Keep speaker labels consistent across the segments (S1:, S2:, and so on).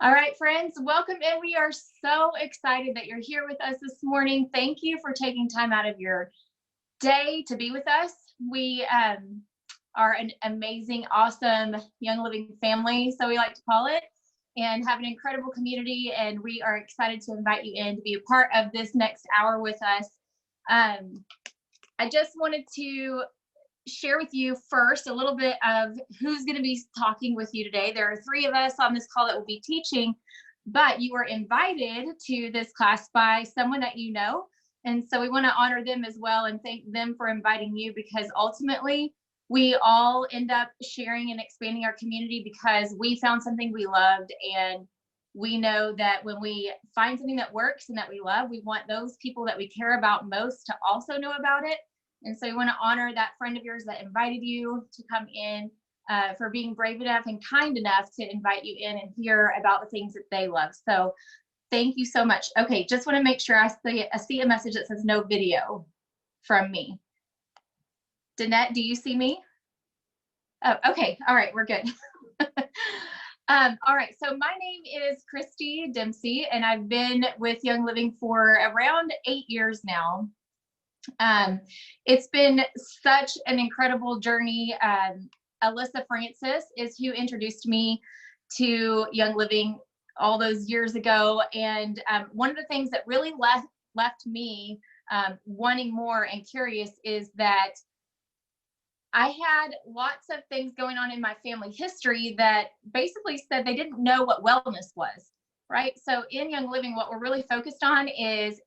S1: All right, friends, welcome in. We are so excited that you're here with us this morning. Thank you for taking time out of your day to be with us. We are an amazing, awesome Young Living family, so we like to call it, and have an incredible community. And we are excited to invite you in to be a part of this next hour with us. I just wanted to share with you first a little bit of who's going to be talking with you today. There are three of us on this call that will be teaching, but you were invited to this class by someone that you know. And so we want to honor them as well and thank them for inviting you, because ultimately we all end up sharing and expanding our community because we found something we loved. And we know that when we find something that works and that we love, we want those people that we care about most to also know about it. And so we want to honor that friend of yours that invited you to come in, for being brave enough and kind enough to invite you in and hear about the things that they love. So thank you so much. Okay, just want to make sure I see a message that says no video from me. Danette, do you see me? Oh, okay. All right, we're good. All right, so my name is Christy Dempsey, and I've been with Young Living for around 8 years now. It's been such an incredible journey. Alyssa Francis is who introduced me to Young Living all those years ago. And one of the things that really left me wanting more and curious is that I had lots of things going on in my family history that basically said they didn't know what wellness was, right? So in Young Living, what we're really focused on is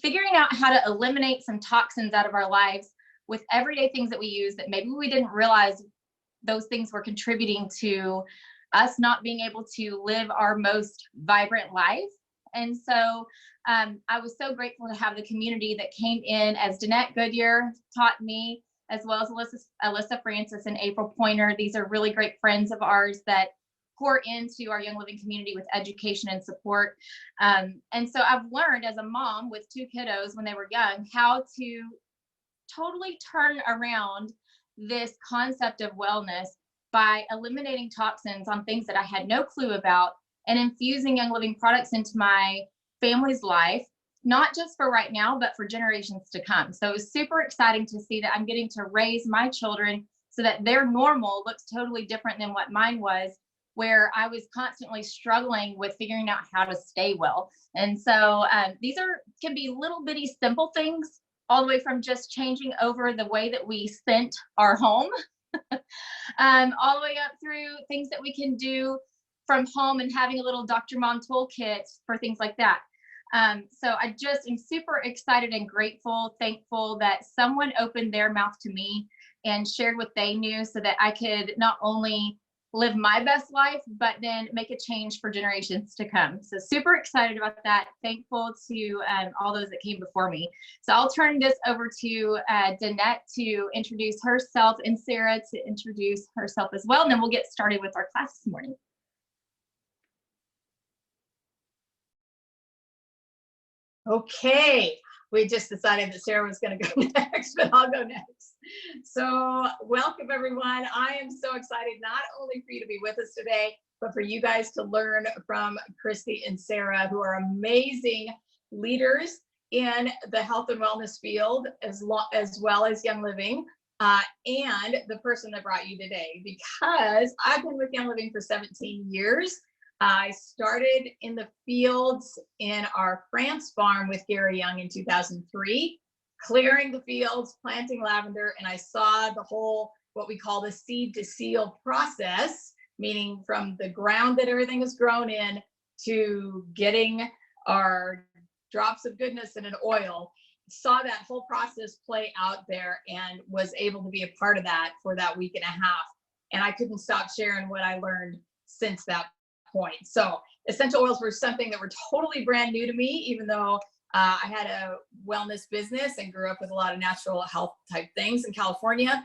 S1: figuring out how to eliminate some toxins out of our lives with everyday things that we use that maybe we didn't realize those things were contributing to us not being able to live our most vibrant life. And so I was so grateful to have the community that came in, as Danette Goodyear taught me, as well as Alyssa Francis and April Pointer. These are really great friends of ours that pour into our Young Living community with education and support. And so I've learned as a mom with two kiddos when they were young, how to totally turn around this concept of wellness by eliminating toxins on things that I had no clue about and infusing Young Living products into my family's life, not just for right now, but for generations to come. So it was super exciting to see that I'm getting to raise my children so that their normal looks totally different than what mine was, where I was constantly struggling with figuring out how to stay well. And so these can be little bitty simple things, all the way from just changing over the way that we scent our home, all the way up through things that we can do from home and having a little Dr. Mom toolkit for things like that. So I just am super excited and grateful, thankful that someone opened their mouth to me and shared what they knew so that I could not only live my best life, but then make a change for generations to come. So super excited about that. Thankful to all those that came before me. So I'll turn this over to Danette to introduce herself and Sarah to introduce herself as well. And then we'll get started with our class this morning.
S2: Okay, we just decided that Sarah was going to go next, but I'll go next. So welcome everyone. I am so excited not only for you to be with us today, but for you guys to learn from Christy and Sarah, who are amazing leaders in the health and wellness field, as well as Young Living, and the person that brought you today, because I've been with Young Living for 17 years. I started in the fields in our France farm with Gary Young in 2003, clearing the fields, planting lavender, and I saw the whole, what we call the seed to seal process, meaning from the ground that everything is grown in to getting our drops of goodness in an oil. Saw that whole process play out there and was able to be a part of that for that week and a half. And I couldn't stop sharing what I learned since that point. So essential oils were something that were totally brand new to me, even though I had a wellness business and grew up with a lot of natural health type things in California.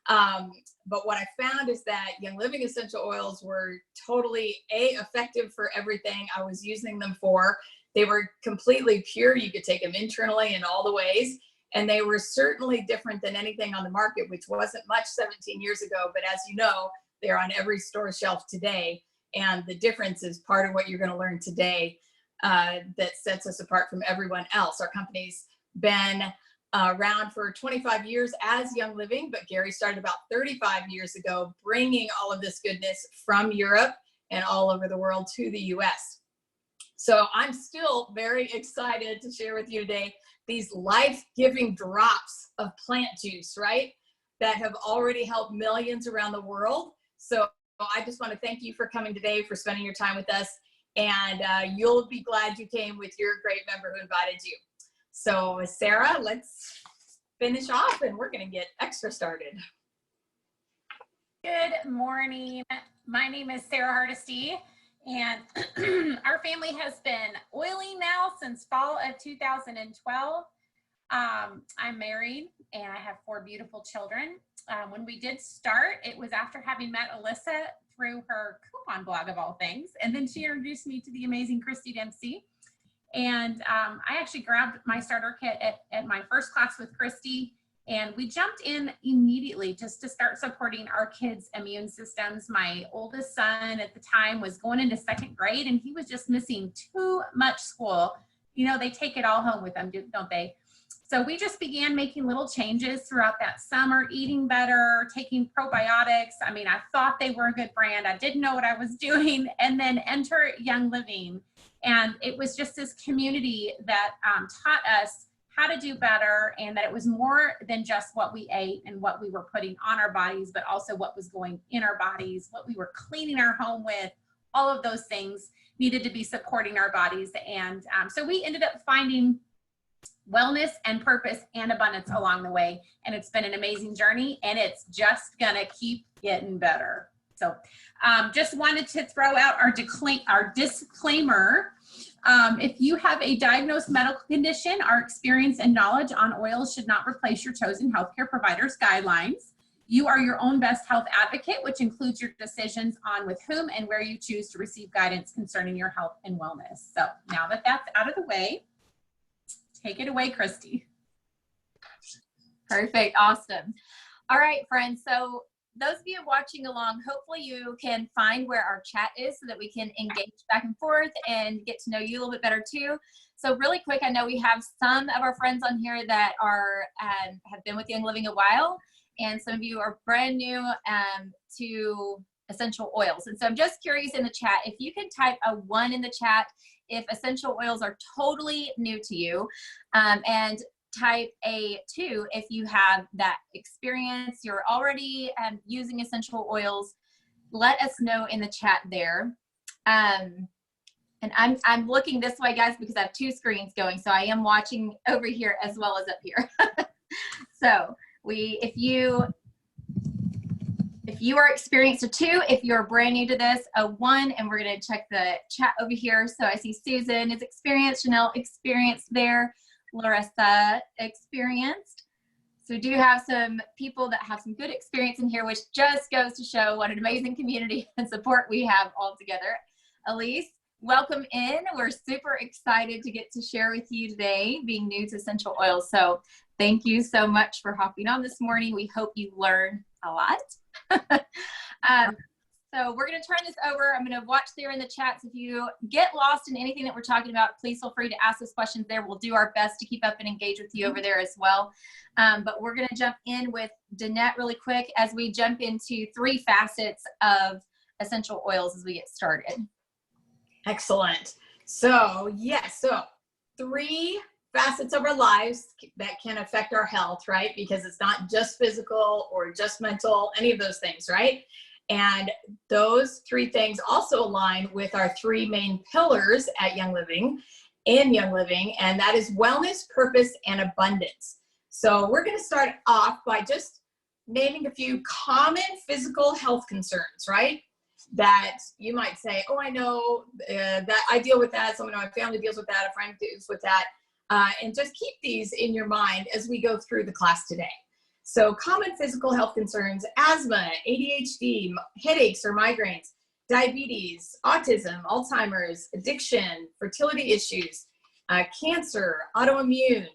S2: But what I found is that Young Living essential oils were totally effective for everything I was using them for. They were completely pure. You could take them internally in all the ways. And they were certainly different than anything on the market, which wasn't much 17 years ago. But as you know, they're on every store shelf today. And the difference is part of what you're going to learn today that sets us apart from everyone else. Our company's been around for 25 years as Young Living, but Gary started about 35 years ago, bringing all of this goodness from Europe and all over the world to the US. So I'm still very excited to share with you today these life-giving drops of plant juice, right? That have already helped millions around the world. So I just want to thank you for coming today, for spending your time with us. And you'll be glad you came with your great member who invited you. So Sarah, let's finish off and we're going to get extra started.
S3: Good morning. My name is Sarah Hardesty, and our family has been oiling now since fall of 2012. I'm married and I have 4 beautiful children. When we did start, it was after having met Alyssa through her coupon blog of all things. And then she introduced me to the amazing Christy Dempsey. And I actually grabbed my starter kit at my first class with Christy, and we jumped in immediately just to start supporting our kids' immune systems. My oldest son at the time was going into 2nd grade, and he was just missing too much school. You know, they take it all home with them, don't they? So we just began making little changes throughout that summer, eating better, taking probiotics. I mean, I thought they were a good brand. I didn't know what I was doing. And then enter Young Living. And it was just this community that taught us how to do better, and that it was more than just what we ate and what we were putting on our bodies, but also what was going in our bodies, what we were cleaning our home with. All of those things needed to be supporting our bodies. And so we ended up finding wellness and purpose and abundance along the way. And it's been an amazing journey, and it's just gonna keep getting better. So just wanted to throw out our disclaimer. If you have a diagnosed medical condition, our experience and knowledge on oils should not replace your chosen healthcare provider's guidelines. You are your own best health advocate, which includes your decisions on with whom and where you choose to receive guidance concerning your health and wellness. So now that that's out of the way, take it away, Christy.
S1: Perfect. Awesome. All right, friends. So those of you watching along, hopefully you can find where our chat is so that we can engage back and forth and get to know you a little bit better too. So really quick, I know we have some of our friends on here that are have been with Young Living a while, and some of you are brand new to essential oils. And so I'm just curious in the chat, if you can type a 1 in the chat if essential oils are totally new to you, and type a 2 if you have that experience, you're already using essential oils. Let us know in the chat there. And I'm looking this way, guys, because I have 2 screens going, so I am watching over here as well as up here. So if you are experienced a 2, if you're brand new to this, a 1, and we're going to check the chat over here. So I see Susan is experienced, Chanel experienced there, Larissa experienced. So we do have some people that have some good experience in here, which just goes to show what an amazing community and support we have all together. Elise, welcome in. We're super excited to get to share with you today, being new to essential oils. So thank you so much for hopping on this morning. We hope you learn a lot. So we're going to turn this over. I'm going to watch there in the chats. If you get lost in anything that we're talking about, please feel free to ask us questions there. We'll do our best to keep up and engage with you over there as well. But we're going to jump in with Danette really quick as we jump into 3 facets of essential oils as we get started.
S2: Excellent. So yes, so 3 facets of our lives that can affect our health, right? Because it's not just physical or just mental, any of those things, right? And those 3 things also align with our 3 main pillars at Young Living, and that is wellness, purpose, and abundance. So we're going to start off by just naming a few common physical health concerns, right? That you might say, oh, I know that I deal with that. Someone in my family deals with that. A friend deals with that. And just keep these in your mind as we go through the class today. So common physical health concerns: asthma, ADHD, headaches or migraines, diabetes, autism, Alzheimer's, addiction, fertility issues, cancer, autoimmune,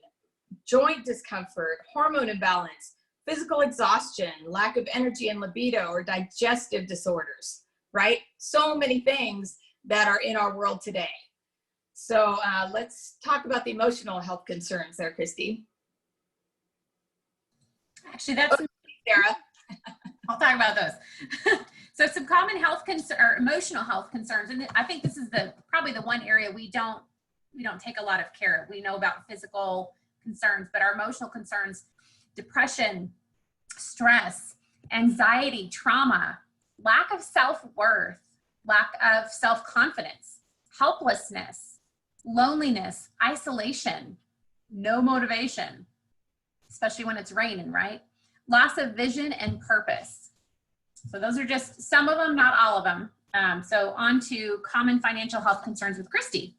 S2: joint discomfort, hormone imbalance, physical exhaustion, lack of energy and libido, or digestive disorders. right? So many things that are in our world today. So let's talk about the emotional health concerns there, Christy.
S3: Actually, that's
S2: Sarah.
S3: I'll talk about those. So some common health or emotional health concerns, and I think this is probably the one area we don't take a lot of care. We know about physical concerns, but our emotional concerns: depression, stress, anxiety, trauma, lack of self-worth, lack of self-confidence, helplessness, loneliness, isolation, no motivation, especially when it's raining, right? Loss of vision and purpose. So those are just some of them, not all of them. So on to common financial health concerns with Christy.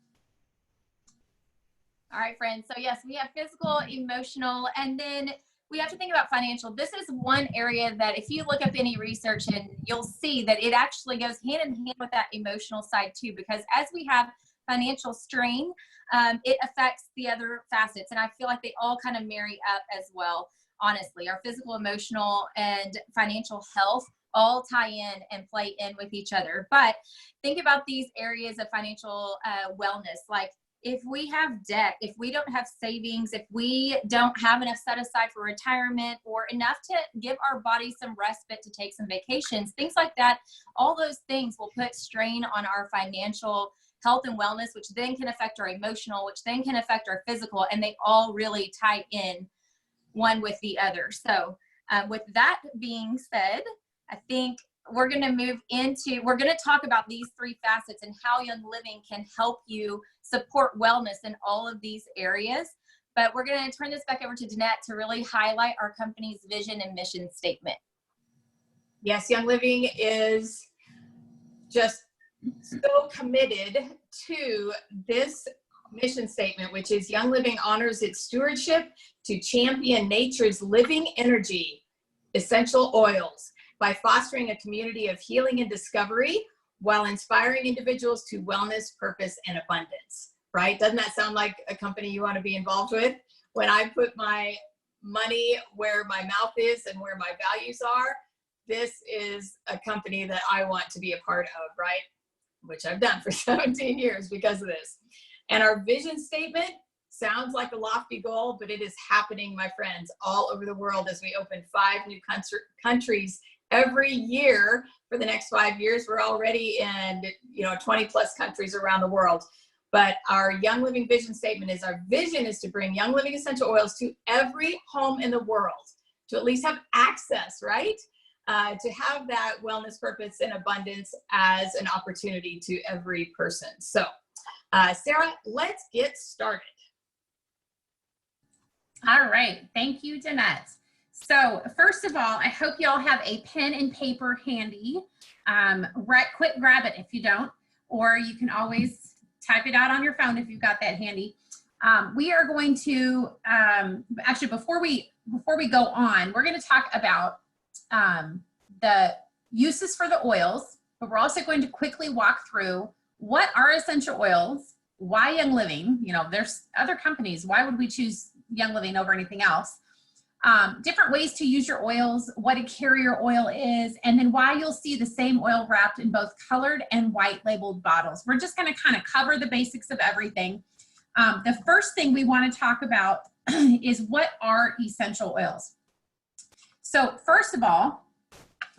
S1: All right, friends. So yes, we have physical, emotional, and then we have to think about financial. This is one area that if you look up any research, and you'll see that it actually goes hand in hand with that emotional side too, because as we have financial strain, it affects the other facets. And I feel like they all kind of marry up as well. Honestly, our physical, emotional, and financial health all tie in and play in with each other. But think about these areas of financial wellness. Like if we have debt, if we don't have savings, if we don't have enough set aside for retirement or enough to give our body some respite to take some vacations, things like that, all those things will put strain on our financial health and wellness, which then can affect our emotional, which then can affect our physical, and they all really tie in one with the other. So with that being said, I think we're going to talk about these three facets and how Young Living can help you support wellness in all of these areas. But we're going to turn this back over to Danette to really highlight our company's vision and mission statement.
S2: Yes, Young Living is just so committed to this mission statement, which is Young Living honors its stewardship to champion nature's living energy, essential oils, by fostering a community of healing and discovery while inspiring individuals to wellness, purpose, and abundance, right? Doesn't that sound like a company you want to be involved with? When I put my money where my mouth is and where my values are, this is a company that I want to be a part of, right? Which I've done for 17 years because of this. And our vision statement sounds like a lofty goal, but it is happening, my friends, all over the world as we open 5 new countries every year for the next 5 years. We're already in 20 plus countries around the world. But our Young Living vision statement is our vision is to bring Young Living essential oils to every home in the world, to at least have access, right? To have that wellness, purpose, and abundance as an opportunity to every person. So, Sarah, let's get started.
S3: All right. Thank you, Danette. So first of all, I hope you all have a pen and paper handy. Quick grab it if you don't, or you can always type it out on your phone if you've got that handy. We are going to, actually before we go on, we're going to talk about the uses for the oils, but we're also going to quickly walk through what are essential oils, why Young Living, there's other companies, why would we choose Young Living over anything else? Different ways to use your oils, what a carrier oil is, and then why you'll see the same oil wrapped in both colored and white labeled bottles. We're just going to kind of cover the basics of everything. The first thing we want to talk about is what are essential oils. So first of all,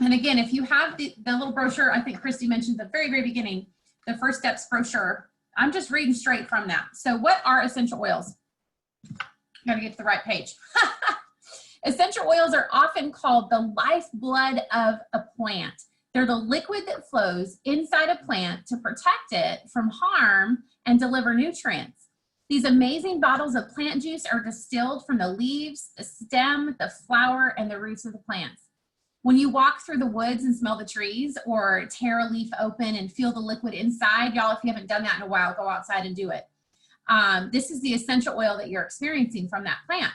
S3: and again, if you have the little brochure, I think Christy mentioned at the very, very beginning, the First Steps brochure, I'm just reading straight from that. So what are essential oils? Got to get to the right page. Essential oils are often called the lifeblood of a plant. They're the liquid that flows inside a plant to protect it from harm and deliver nutrients. These amazing bottles of plant juice are distilled from the leaves, the stem, the flower, and the roots of the plants. When you walk through the woods and smell the trees or tear a leaf open and feel the liquid inside, y'all, if you haven't done that in a while, go outside and do it. This is the essential oil that you're experiencing from that plant.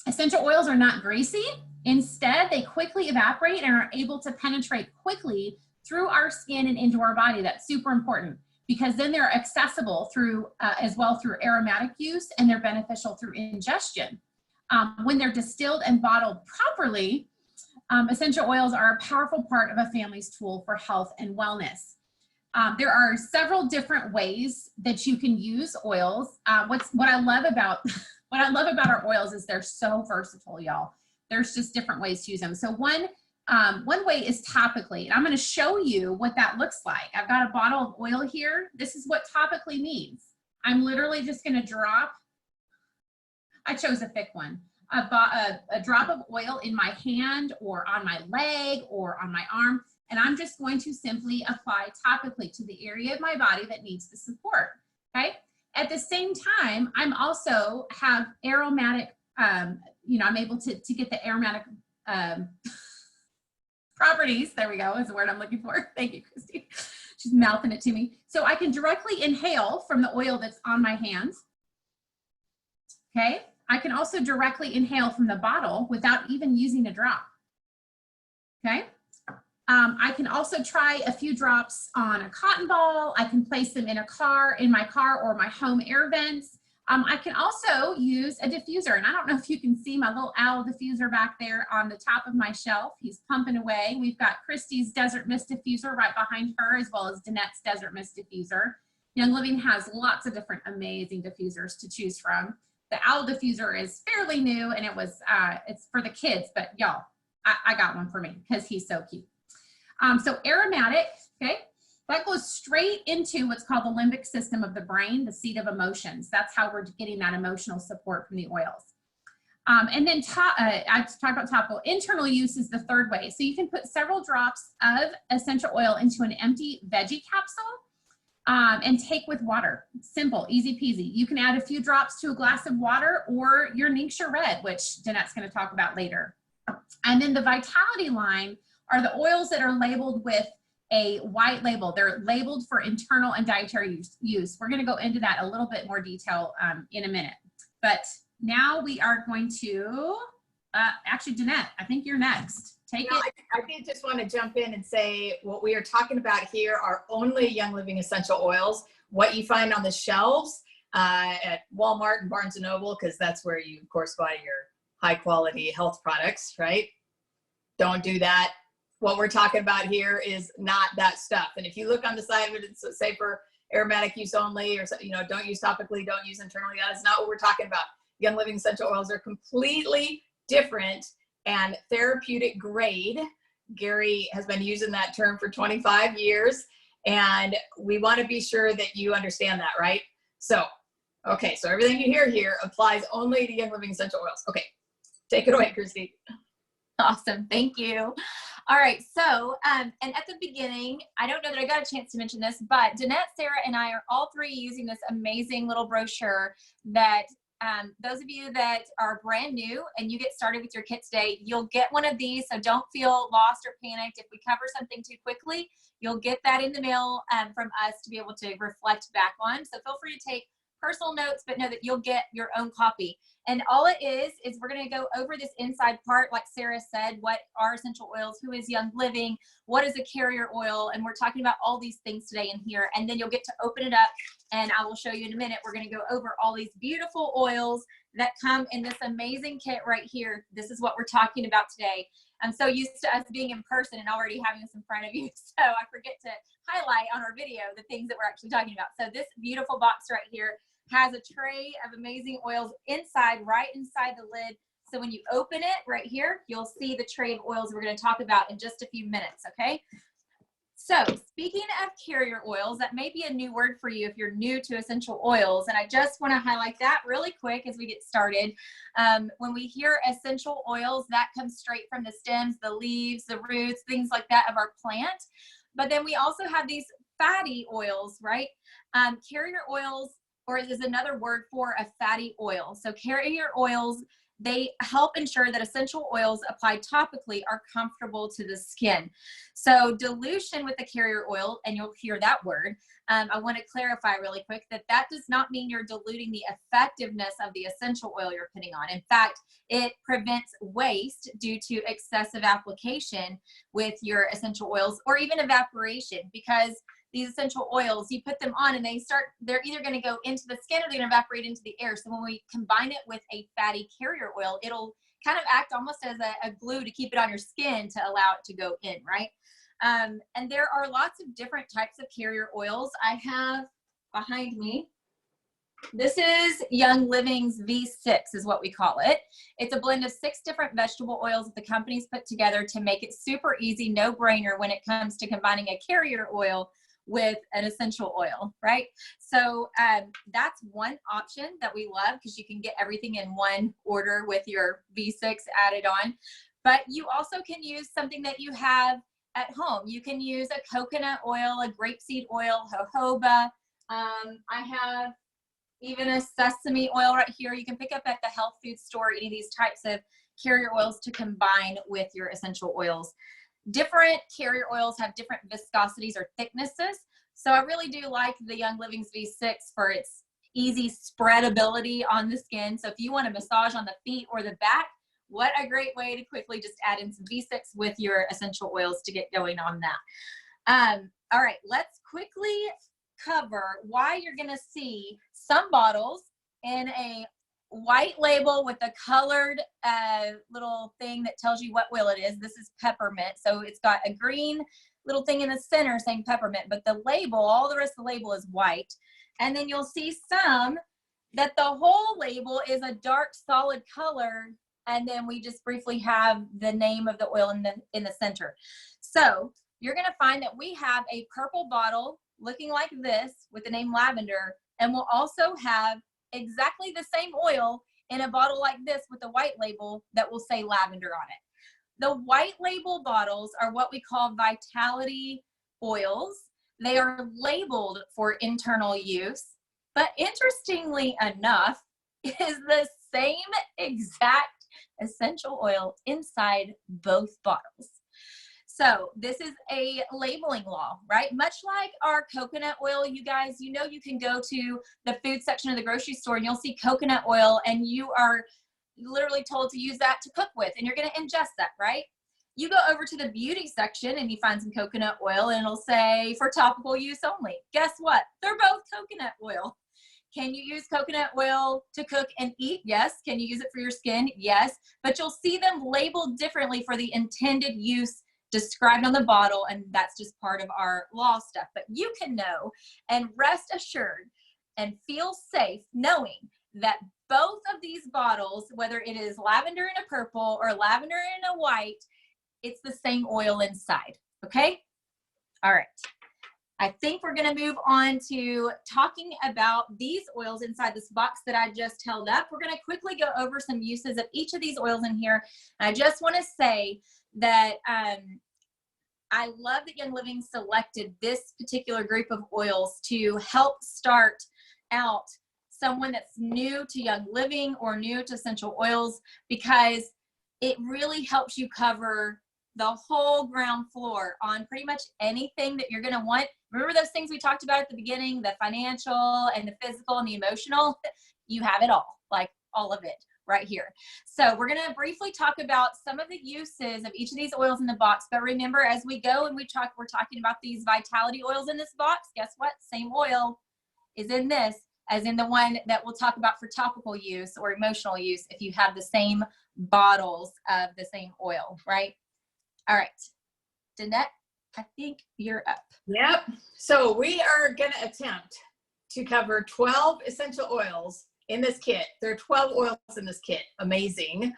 S3: Essential oils are not greasy. Instead, they quickly evaporate and are able to penetrate quickly through our skin and into our body. That's super important because then they're accessible through as well through aromatic use, and they're beneficial through ingestion. When they're distilled and bottled properly, essential oils are a powerful part of a family's tool for health and wellness. There are several different ways that you can use oils. What I love about what I love about our oils is they're so versatile, y'all. There's just different ways to use them. So one way is topically, and I'm going to show you what that looks like. I've got a bottle of oil here. This is what topically means. I'm literally just going to drop. I chose a thick one. A drop of oil in my hand or on my leg or on my arm, and I'm just going to simply apply topically to the area of my body that needs the support, okay? At the same time, I'm also have aromatic, I'm able to get the aromatic properties, there we go, is the word I'm looking for. Thank you, Christy. She's mouthing it to me. So I can directly inhale from the oil that's on my hands, okay? I can also directly inhale from the bottle without even using a drop, okay? I can also try a few drops on a cotton ball. I can place them in my car or my home air vents. I can also use a diffuser, and I don't know if you can see my little owl diffuser back there on the top of my shelf. He's pumping away. We've got Christy's Desert Mist diffuser right behind her, as well as Danette's Desert Mist diffuser. Young Living has lots of different amazing diffusers to choose from. The owl diffuser is fairly new, and it's for the kids, but y'all, I got one for me because he's so cute. So aromatic, okay, that goes straight into what's called the limbic system of the brain, the seat of emotions. That's how we're getting that emotional support from the oils. And then I talked about topical. Internal use is the third way. So you can put several drops of essential oil into an empty veggie capsule and take with water. Simple, easy peasy. You can add a few drops to a glass of water or your Ningxia Red, which Danette's going to talk about later. And then the Vitality line are the oils that are labeled with a white label. They're labeled for internal and dietary use. We're going to go into that a little bit more detail in a minute. But now we are going to, actually, Danette, I think you're next. Take it.
S2: I did just want to jump in and say what we are talking about here are only Young Living essential oils. What you find on the shelves at Walmart and Barnes & Noble, because that's where you, of course, buy your high quality health products, right? Don't do that. What we're talking about here is not that stuff. And if you look on the side of it, it's say for aromatic use only, or don't use topically, don't use internally. That is not what we're talking about. Young Living essential oils are completely different and therapeutic grade. Gary has been using that term for 25 years, and we want to be sure that you understand that, right? So, okay, so everything you hear here applies only to Young Living essential oils. Okay, take it away, Christy.
S1: Awesome, thank you. All right, so, and at the beginning, I don't know that I got a chance to mention this, but Danette, Sarah, and I are all three using this amazing little brochure that those of you that are brand new and you get started with your kit today, you'll get one of these, so don't feel lost or panicked. If we cover something too quickly, you'll get that in the mail from us to be able to reflect back on. So feel free to take personal notes, but know that you'll get your own copy. And all it is we're going to go over this inside part, like Sarah said, what are essential oils, who is Young Living, what is a carrier oil, and we're talking about all these things today in here. And then you'll get to open it up, and I will show you in a minute. We're going to go over all these beautiful oils that come in this amazing kit right here. This is what we're talking about today. I'm so used to us being in person and already having this in front of you, so I forget to highlight on our video the things that we're actually talking about. So this beautiful box right here has a tray of amazing oils inside, right inside the lid. So when you open it right here, you'll see the tray of oils we're going to talk about in just a few minutes, okay? So speaking of carrier oils, that may be a new word for you if you're new to essential oils. And I just want to highlight that really quick as we get started. When we hear essential oils, that comes straight from the stems, the leaves, the roots, things like that of our plant. But then we also have these fatty oils, right? Carrier oils, or is another word for a fatty oil. So carrier oils, they help ensure that essential oils applied topically are comfortable to the skin. So dilution with the carrier oil, and you'll hear that word, I want to clarify really quick that that does not mean you're diluting the effectiveness of the essential oil you're putting on. In fact, it prevents waste due to excessive application with your essential oils or even evaporation, because these essential oils, you put them on and they're either going to go into the skin or they're going to evaporate into the air. So when we combine it with a fatty carrier oil, it'll kind of act almost as a glue to keep it on your skin to allow it to go in, right? And there are lots of different types of carrier oils. I have behind me, this is Young Living's V6 is what we call it. It's a blend of 6 different vegetable oils that the company's put together to make it super easy, no brainer when it comes to combining a carrier oil with an essential oil, right? So that's one option that we love because you can get everything in one order with your V6 added on. But you also can use something that you have at home. You can use a coconut oil, a grapeseed oil, jojoba. I have even a sesame oil right here. You can pick up at the health food store any of these types of carrier oils to combine with your essential oils. Different carrier oils have different viscosities or thicknesses. So I really do like the Young Living's V6 for its easy spreadability on the skin. So if you want a massage on the feet or the back, what a great way to quickly just add in some V6 with your essential oils to get going on that. All right, let's quickly cover why you're going to see some bottles in a white label with a colored little thing that tells you what oil it is. This is peppermint. So it's got a green little thing in the center saying peppermint, but the label, all the rest of the label is white. And then you'll see some that the whole label is a dark solid color. And then we just briefly have the name of the oil in the center. So you're going to find that we have a purple bottle looking like this with the name lavender. And we'll also have exactly the same oil in a bottle like this with a white label that will say lavender on it. The white label bottles are what we call vitality oils. They are labeled for internal use, but interestingly enough, is the same exact essential oil inside both bottles. So this is a labeling law, right? Much like our coconut oil, you guys, you know, you can go to the food section of the grocery store and you'll see coconut oil and you are literally told to use that to cook with and you're going to ingest that, right? You go over to the beauty section and you find some coconut oil and it'll say for topical use only. Guess what? They're both coconut oil. Can you use coconut oil to cook and eat? Yes. Can you use it for your skin? Yes. But you'll see them labeled differently for the intended use described on the bottle, and that's just part of our law stuff. But you can know and rest assured and feel safe knowing that both of these bottles, whether it is lavender in a purple or lavender in a white, it's the same oil inside, okay? All right. I think we're going to move on to talking about these oils inside this box that I just held up. We're going to quickly go over some uses of each of these oils in here. And I just want to say that I love that Young Living selected this particular group of oils to help start out someone that's new to Young Living or new to essential oils, because it really helps you cover the whole ground floor on pretty much anything that you're going to want. Remember those things we talked about at the beginning, the financial and the physical and the emotional? You have it all, like all of it right here. So we're going to briefly talk about some of the uses of each of these oils in the box. But remember, as we go and we're talking about these vitality oils in this box, guess what? Same oil is in this as in the one that we'll talk about for topical use or emotional use if you have the same bottles of the same oil, right? All right, Danette, I think you're up.
S2: Yep. So we are going to attempt to cover 12 essential oils in this kit. There are 12 oils in this kit. Amazing.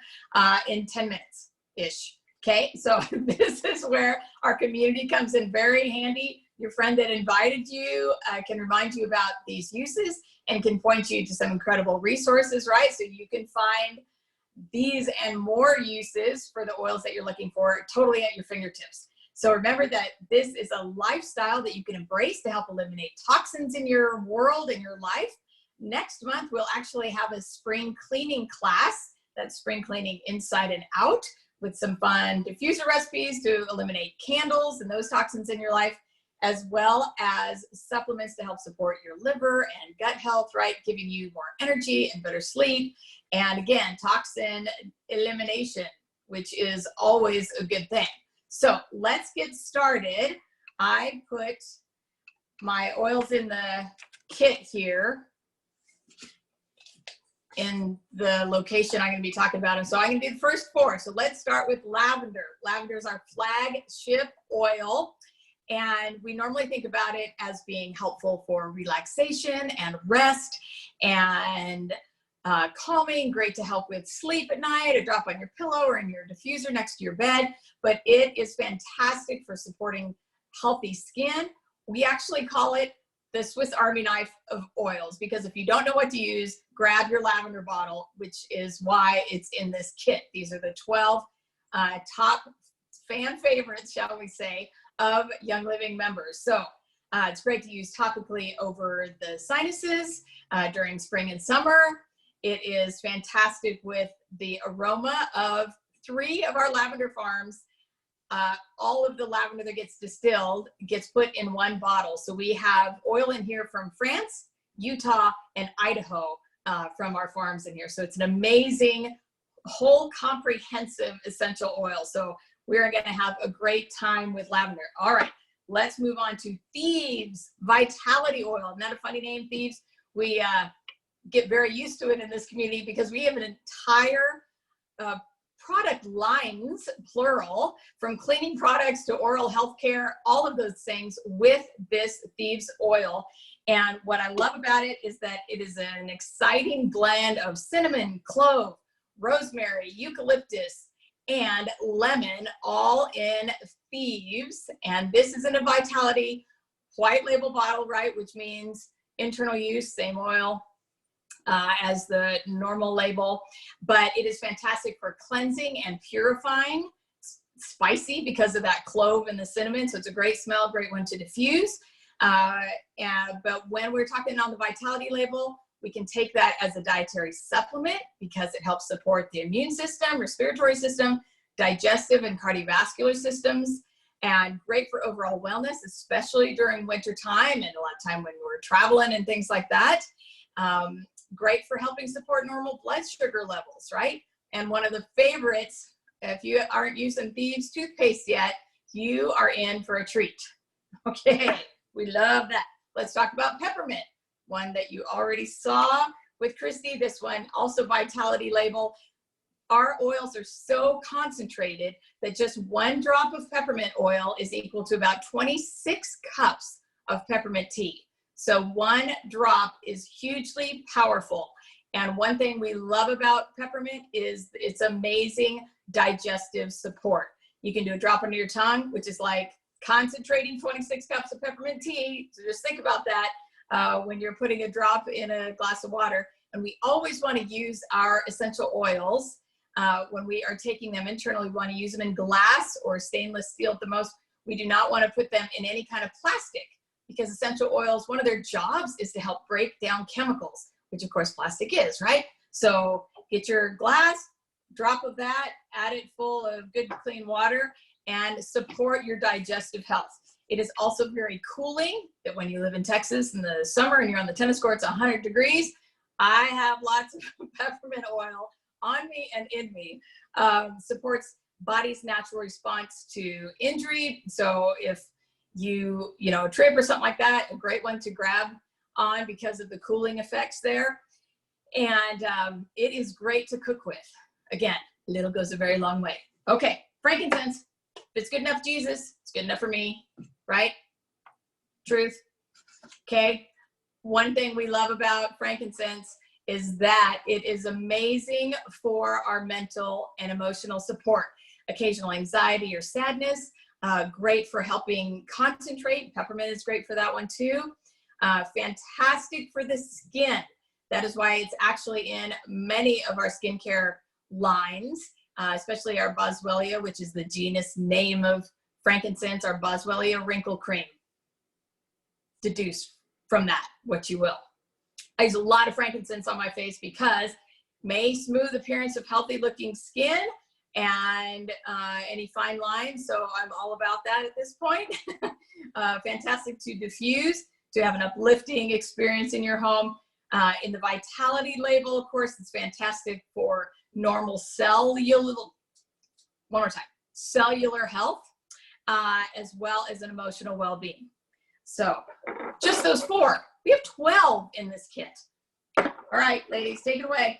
S2: In 10 minutes-ish. Okay. So this is where our community comes in very handy. Your friend that invited you can remind you about these uses and can point you to some incredible resources, right? So you can find these and more uses for the oils that you're looking for totally at your fingertips. So remember that this is a lifestyle that you can embrace to help eliminate toxins in your world, in your life. Next month, we'll actually have a spring cleaning class. That's spring cleaning inside and out with some fun diffuser recipes to eliminate candles and those toxins in your life, as well as supplements to help support your liver and gut health, right? Giving you more energy and better sleep. And again, toxin elimination, which is always a good thing. So let's get started. I put my oils in the kit here in the location I'm going to be talking about. And so I'm going to do the first 4. So let's start with lavender. Lavender is our flagship oil. And we normally think about it as being helpful for relaxation and rest and calming, great to help with sleep at night, a drop on your pillow or in your diffuser next to your bed. But it is fantastic for supporting healthy skin. We actually call it the Swiss Army knife of oils, because if you don't know what to use, grab your lavender bottle, which is why it's in this kit. These are the 12 top fan favorites, shall we say, of Young Living members. So it's great to use topically over the sinuses during spring and summer. It is fantastic with the aroma of 3 of our lavender farms. All of the lavender that gets distilled gets put in one bottle. So we have oil in here from France, Utah, and Idaho from our farms in here. So it's an amazing, whole comprehensive essential oil. So we're going to have a great time with lavender. All right, let's move on to Thieves Vitality Oil. Isn't that a funny name, Thieves? We get very used to it in this community because we have an entire product lines, plural, from cleaning products to oral health care, all of those things with this Thieves oil. And what I love about it is that it is an exciting blend of cinnamon, clove, rosemary, eucalyptus, and lemon, all in Thieves. And this is in a Vitality white label bottle, right? Which means internal use, same oil as the normal label, but it is fantastic for cleansing and purifying. Spicy because of that clove and the cinnamon, so it's a great smell, great one to diffuse. But when we're talking on the Vitality label, we can take that as a dietary supplement because it helps support the immune system, respiratory system, digestive and cardiovascular systems, and great for overall wellness, especially during winter time and a lot of time when we're traveling and things like that. Great for helping support normal blood sugar levels, right? And one of the favorites, if you aren't using Thieves toothpaste yet, you are in for a treat. Okay, we love that. Let's talk about peppermint, one that you already saw with Christy. This one, also Vitality label. Our oils are so concentrated that just 1 drop of peppermint oil is equal to about 26 cups of peppermint tea. So 1 drop is hugely powerful. And one thing we love about peppermint is its amazing digestive support. You can do a drop under your tongue, which is like concentrating 26 cups of peppermint tea. So just think about that when you're putting a drop in a glass of water. And we always want to use our essential oils when we are taking them internally. We want to use them in glass or stainless steel at the most. We do not want to put them in any kind of plastic, because essential oils, one of their jobs is to help break down chemicals, which of course plastic is, right? So get your glass, drop of that, add it full of good clean water, and support your digestive health. It is also very cooling, that when you live in Texas in the summer and you're on the tennis courts 100 degrees, I have lots of peppermint oil on me and in me. Supports body's natural response to injury. So if you trip or something like that, a great one to grab on because of the cooling effects there. And it is great to cook with. Again, little goes a very long way. Okay, frankincense. If it's good enough for Jesus, it's good enough for me, right? Truth. Okay. One thing we love about frankincense is that it is amazing for our mental and emotional support. Occasional anxiety or sadness, great for helping concentrate. Peppermint is great for that one too. Fantastic for the skin. That is why it's actually in many of our skincare lines, especially our Boswellia, which is the genus name of frankincense, our Boswellia wrinkle cream. Deduce from that what you will. I use a lot of frankincense on my face because may smooth appearance of healthy looking skin and any fine lines. So I'm all about that at this point. Fantastic to diffuse, to have an uplifting experience in your home. In the Vitality label, of course, it's fantastic for normal cellular health, as well as an emotional well-being. So just those 4. We have 12 in this kit. All right, ladies, take it away.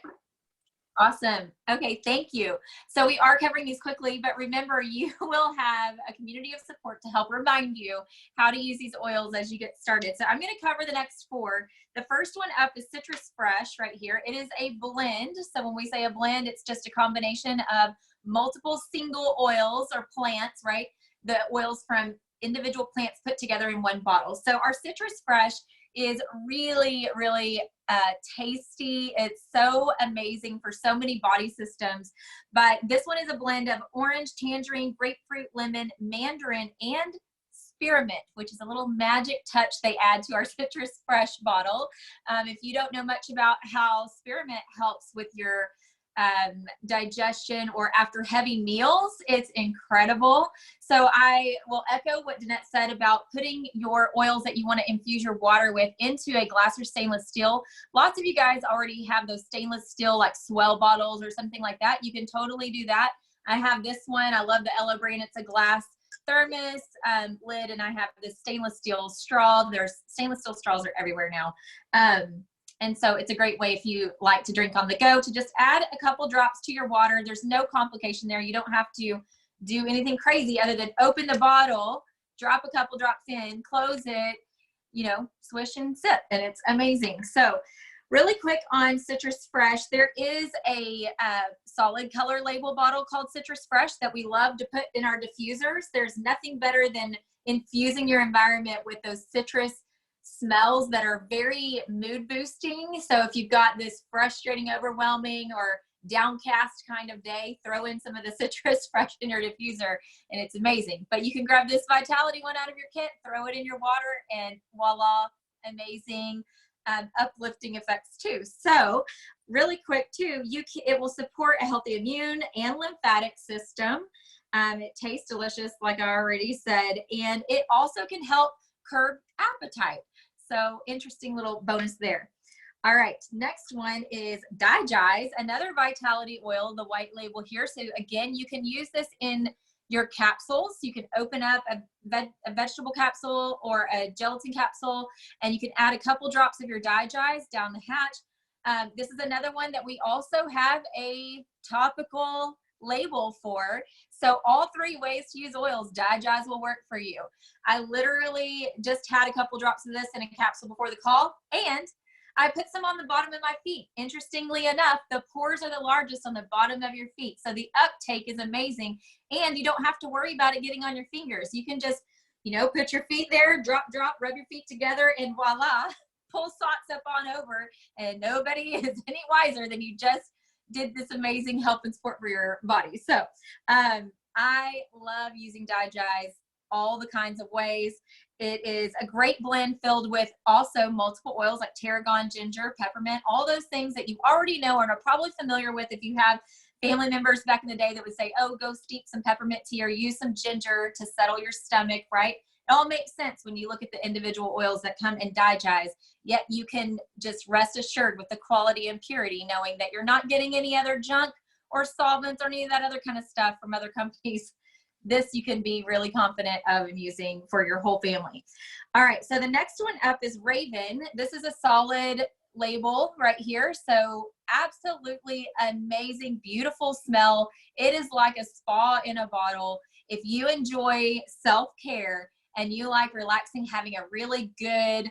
S1: Awesome. Okay, thank you. So we are covering these quickly, but remember, you will have a community of support to help remind you how to use these oils as you get started. So I'm going to cover the next 4. The first one up is Citrus Fresh right here. It is a blend. So when we say a blend, it's just a combination of multiple single oils or plants, right? The oils from individual plants put together in one bottle. So our Citrus Fresh is really, really tasty. It's so amazing for so many body systems. But this one is a blend of orange, tangerine, grapefruit, lemon, mandarin, and spearmint, which is a little magic touch they add to our Citrus Fresh bottle. If you don't know much about how spearmint helps with your digestion or after heavy meals, it's incredible. So I will echo what Danette said about putting your oils that you want to infuse your water with into a glass or stainless steel. Lots of you guys already have those stainless steel like Swell bottles or something like that. You can totally do that. I have this one. I love the Ella brand. It's a glass thermos lid, and I have this stainless steel straw. There's stainless steel straws are everywhere now. And so it's a great way if you like to drink on the go to just add a couple drops to your water. There's no complication there. You don't have to do anything crazy other than open the bottle, drop a couple drops in, close it, you know, swish and sip, and it's amazing. So really quick on Citrus Fresh, there is a solid color label bottle called Citrus Fresh that we love to put in our diffusers. There's nothing better than infusing your environment with those citrus smells that are very mood boosting. So if you've got this frustrating, overwhelming, or downcast kind of day, throw in some of the Citrus Fresh in your diffuser and it's amazing. But you can grab this Vitality one out of your kit, throw it in your water, and voila, amazing uplifting effects too. So really quick too, it will support a healthy immune and lymphatic system. It tastes delicious, like I already said, and it also can help curb appetite. So interesting little bonus there. All right, next one is Digest, another Vitality oil, the white label here. So again, you can use this in your capsules. You can open up a vegetable capsule or a gelatin capsule, and you can add a couple drops of your Digest down the hatch. This is another one that we also have a topical label for. So all 3 ways to use oils, Digest will work for you. I literally just had a couple drops of this in a capsule before the call, and I put some on the bottom of my feet. Interestingly enough, the pores are the largest on the bottom of your feet. So the uptake is amazing, and you don't have to worry about it getting on your fingers. You can just, you know, put your feet there, drop, rub your feet together, and voila, pull socks up on over, and nobody is any wiser than you just did this amazing help and support for your body. So I love using Digest all the kinds of ways. It is a great blend filled with also multiple oils like tarragon, ginger, peppermint, all those things that you already know and are probably familiar with if you have family members back in the day that would say, oh, go steep some peppermint tea or use some ginger to settle your stomach, right? It all makes sense when you look at the individual oils that come in Digest, yet you can just rest assured with the quality and purity, knowing that you're not getting any other junk or solvents or any of that other kind of stuff from other companies. This you can be really confident of using for your whole family. All right, so the next one up is Raven. This is a solid label right here. So absolutely amazing, beautiful smell. It is like a spa in a bottle. If you enjoy self-care and you like relaxing, having a really good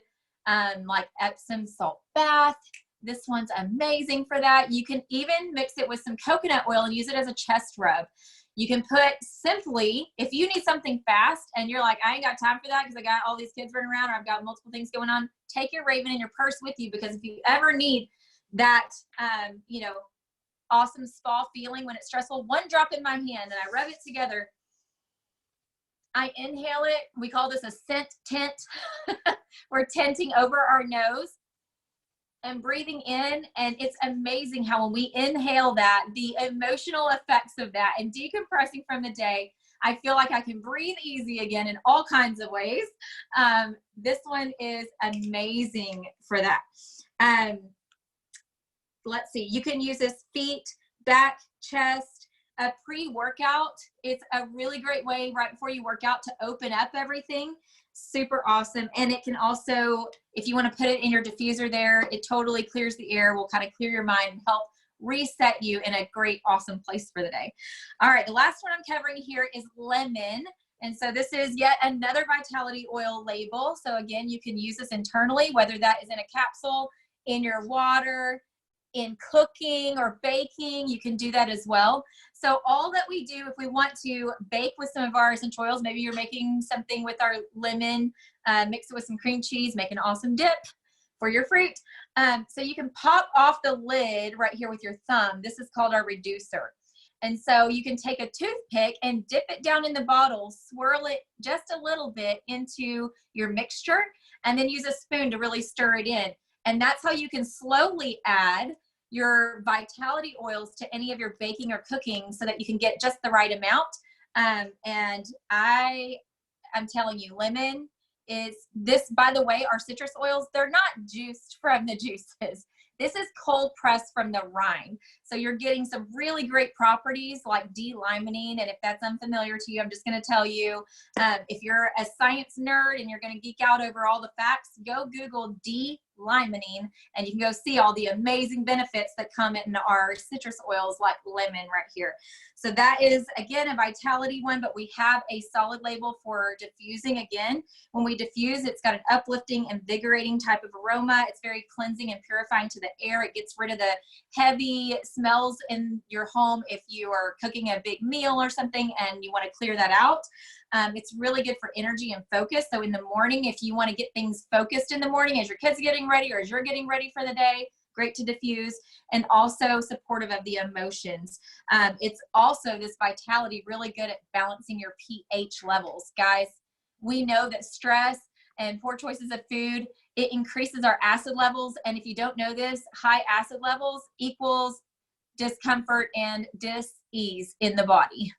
S1: like Epsom salt bath, this one's amazing for that. You can even mix it with some coconut oil and use it as a chest rub. You can put simply, if you need something fast and you're like, I ain't got time for that because I got all these kids running around or I've got multiple things going on, take your Raven in your purse with you, because if you ever need that, you know, awesome spa feeling when it's stressful, one drop in my hand and I rub it together. I inhale it. We call this a scent tent. We're tenting over our nose and breathing in, and it's amazing how when we inhale that, the emotional effects of that and decompressing from the day, I feel like I can breathe easy again in all kinds of ways. This one is amazing for that. Let's see, you can use this feet, back, chest, a pre-workout. It's a really great way right before you work out to open up everything. super awesome. And it can also, if you want to put it in your diffuser there, it totally clears the air, will kind of clear your mind and help reset you in a great, awesome place for the day. All right, the last one I'm covering here is lemon. And so this is yet another vitality oil label. So again, you can use this internally, whether that is in a capsule, in your water, in cooking or baking, you can do that as well. So all that we do, if we want to bake with some of our essential oils, maybe you're making something with our lemon, mix it with some cream cheese, make an awesome dip for your fruit. So you can pop off the lid right here with your thumb. This is called our reducer. And so you can take a toothpick and dip it down in the bottle, swirl it just a little bit into your mixture, and then use a spoon to really stir it in. And that's how you can slowly add your vitality oils to any of your baking or cooking so that you can get just the right amount. And I'm telling you, lemon is this, by the way, our citrus oils, they're not juiced from the juices. This is cold pressed from the rind. So you're getting some really great properties like D-limonene. And if that's unfamiliar to you, I'm just going to tell you, if you're a science nerd and you're going to geek out over all the facts, go Google D-limonene and you can go see all the amazing benefits that come in our citrus oils like lemon right here. So that is, again, a vitality one, but we have a solid label for diffusing. Again, when we diffuse, it's got an uplifting, invigorating type of aroma. It's very cleansing and purifying to the air. It gets rid of the heavy smells in your home if you are cooking a big meal or something and you want to clear that out. It's really good for energy and focus. So in the morning, if you want to get things focused in the morning as your kids are getting ready or as you're getting ready for the day, great to diffuse, and also supportive of the emotions. It's also, this vitality, really good at balancing your pH levels. Guys, we know that stress and poor choices of food, it increases our acid levels. And if you don't know this, high acid levels equals discomfort and dis-ease in the body.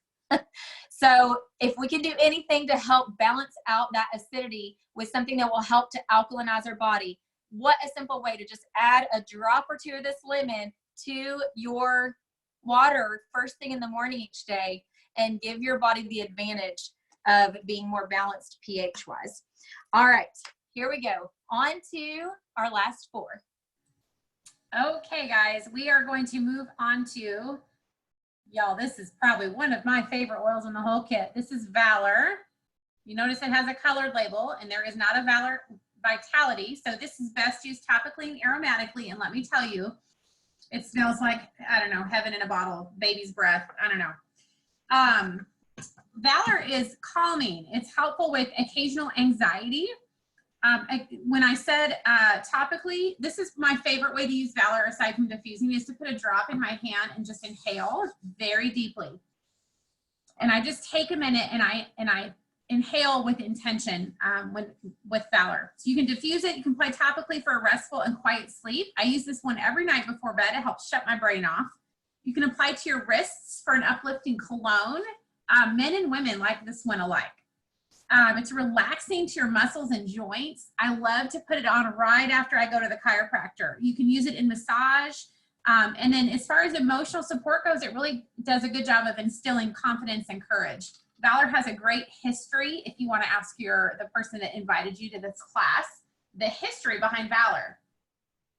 S1: So if we can do anything to help balance out that acidity with something that will help to alkalinize our body, what a simple way to just add a drop or two of this lemon to your water first thing in the morning each day and give your body the advantage of being more balanced pH wise. All right, here we go. On to our last four.
S3: Okay, guys, we are going to move on to, y'all, this is probably one of my favorite oils in the whole kit. This is Valor. You notice it has a colored label, and there is not a Valor Vitality. So this is best used topically and aromatically. And let me tell you, it smells like, I don't know, heaven in a bottle, baby's breath. I don't know. Valor is calming. It's helpful with occasional anxiety. When I said topically, this is my favorite way to use Valor aside from diffusing, is to put a drop in my hand and just inhale very deeply. And I just take a minute and I inhale with intention with Valor. So you can diffuse it. You can apply topically for a restful and quiet sleep. I use this one every night before bed. It helps shut my brain off. You can apply to your wrists for an uplifting cologne. Men and women like this one alike. It's relaxing to your muscles and joints. I love to put it on right after I go to the chiropractor. You can use it in massage. And then as far as emotional support goes, it really does a good job of instilling confidence and courage. Valor has a great history. If you want to ask the person that invited you to this class, the history behind Valor.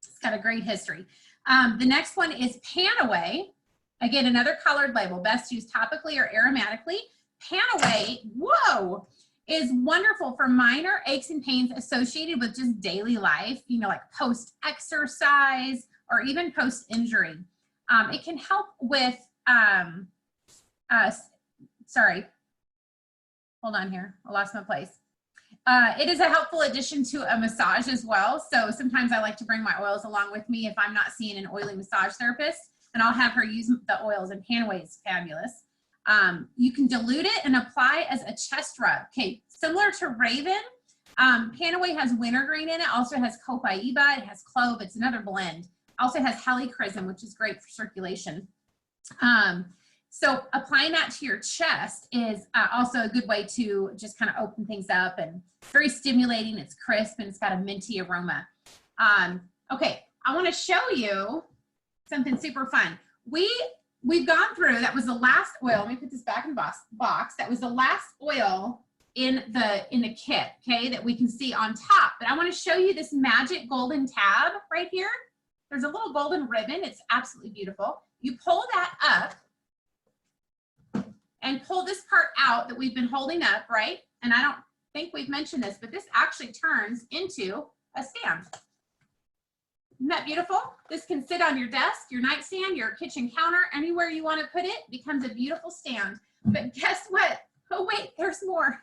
S3: It's got a great history. The next one is Panaway. Again, another colored label, best used topically or aromatically. Panaway, whoa, is wonderful for minor aches and pains associated with just daily life, you know, like post-exercise or even post-injury. It can help with, sorry, hold on here, I lost my place. It is a helpful addition to a massage as well. So sometimes I like to bring my oils along with me if I'm not seeing an oily massage therapist, and I'll have her use the oils, and Panaway is fabulous. You can dilute it and apply as a chest rub. Okay, similar to Raven, Panaway has wintergreen in it, also has copaiba, it has clove, it's another blend. Also has helichrysum, which is great for circulation. So applying that to your chest is also a good way to just kind of open things up, and very stimulating. It's crisp and it's got a minty aroma. Okay, I want to show you something super fun. We've gone through, that was the last oil. Let me put this back in the box. That was the last oil in the kit, okay, that we can see on top. But I want to show you this magic golden tab right here. There's a little golden ribbon. It's absolutely beautiful. You pull that up and pull this part out that we've been holding up, right? And I don't think we've mentioned this, but this actually turns into a stand. Isn't that beautiful? This can sit on your desk, your nightstand, your kitchen counter, anywhere you want to put it, becomes a beautiful stand. But guess what? Oh wait, there's more.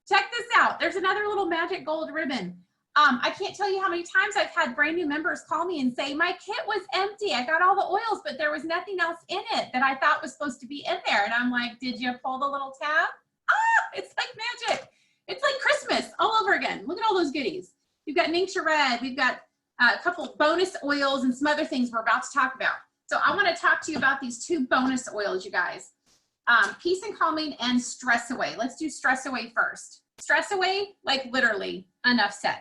S3: Check this out. There's another little magic gold ribbon. I can't tell you how many times I've had brand new members call me and say, my kit was empty. I got all the oils, but there was nothing else in it that I thought was supposed to be in there. And I'm like, did you pull the little tab? Ah, it's like magic. It's like Christmas all over again. Look at all those goodies. We've got Ningxia Red. We've got a couple bonus oils and some other things we're about to talk about. So I want to talk to you about these 2 bonus oils, you guys. Peace and Calming and Stress Away. Let's do Stress Away first. Stress Away, like literally, enough said.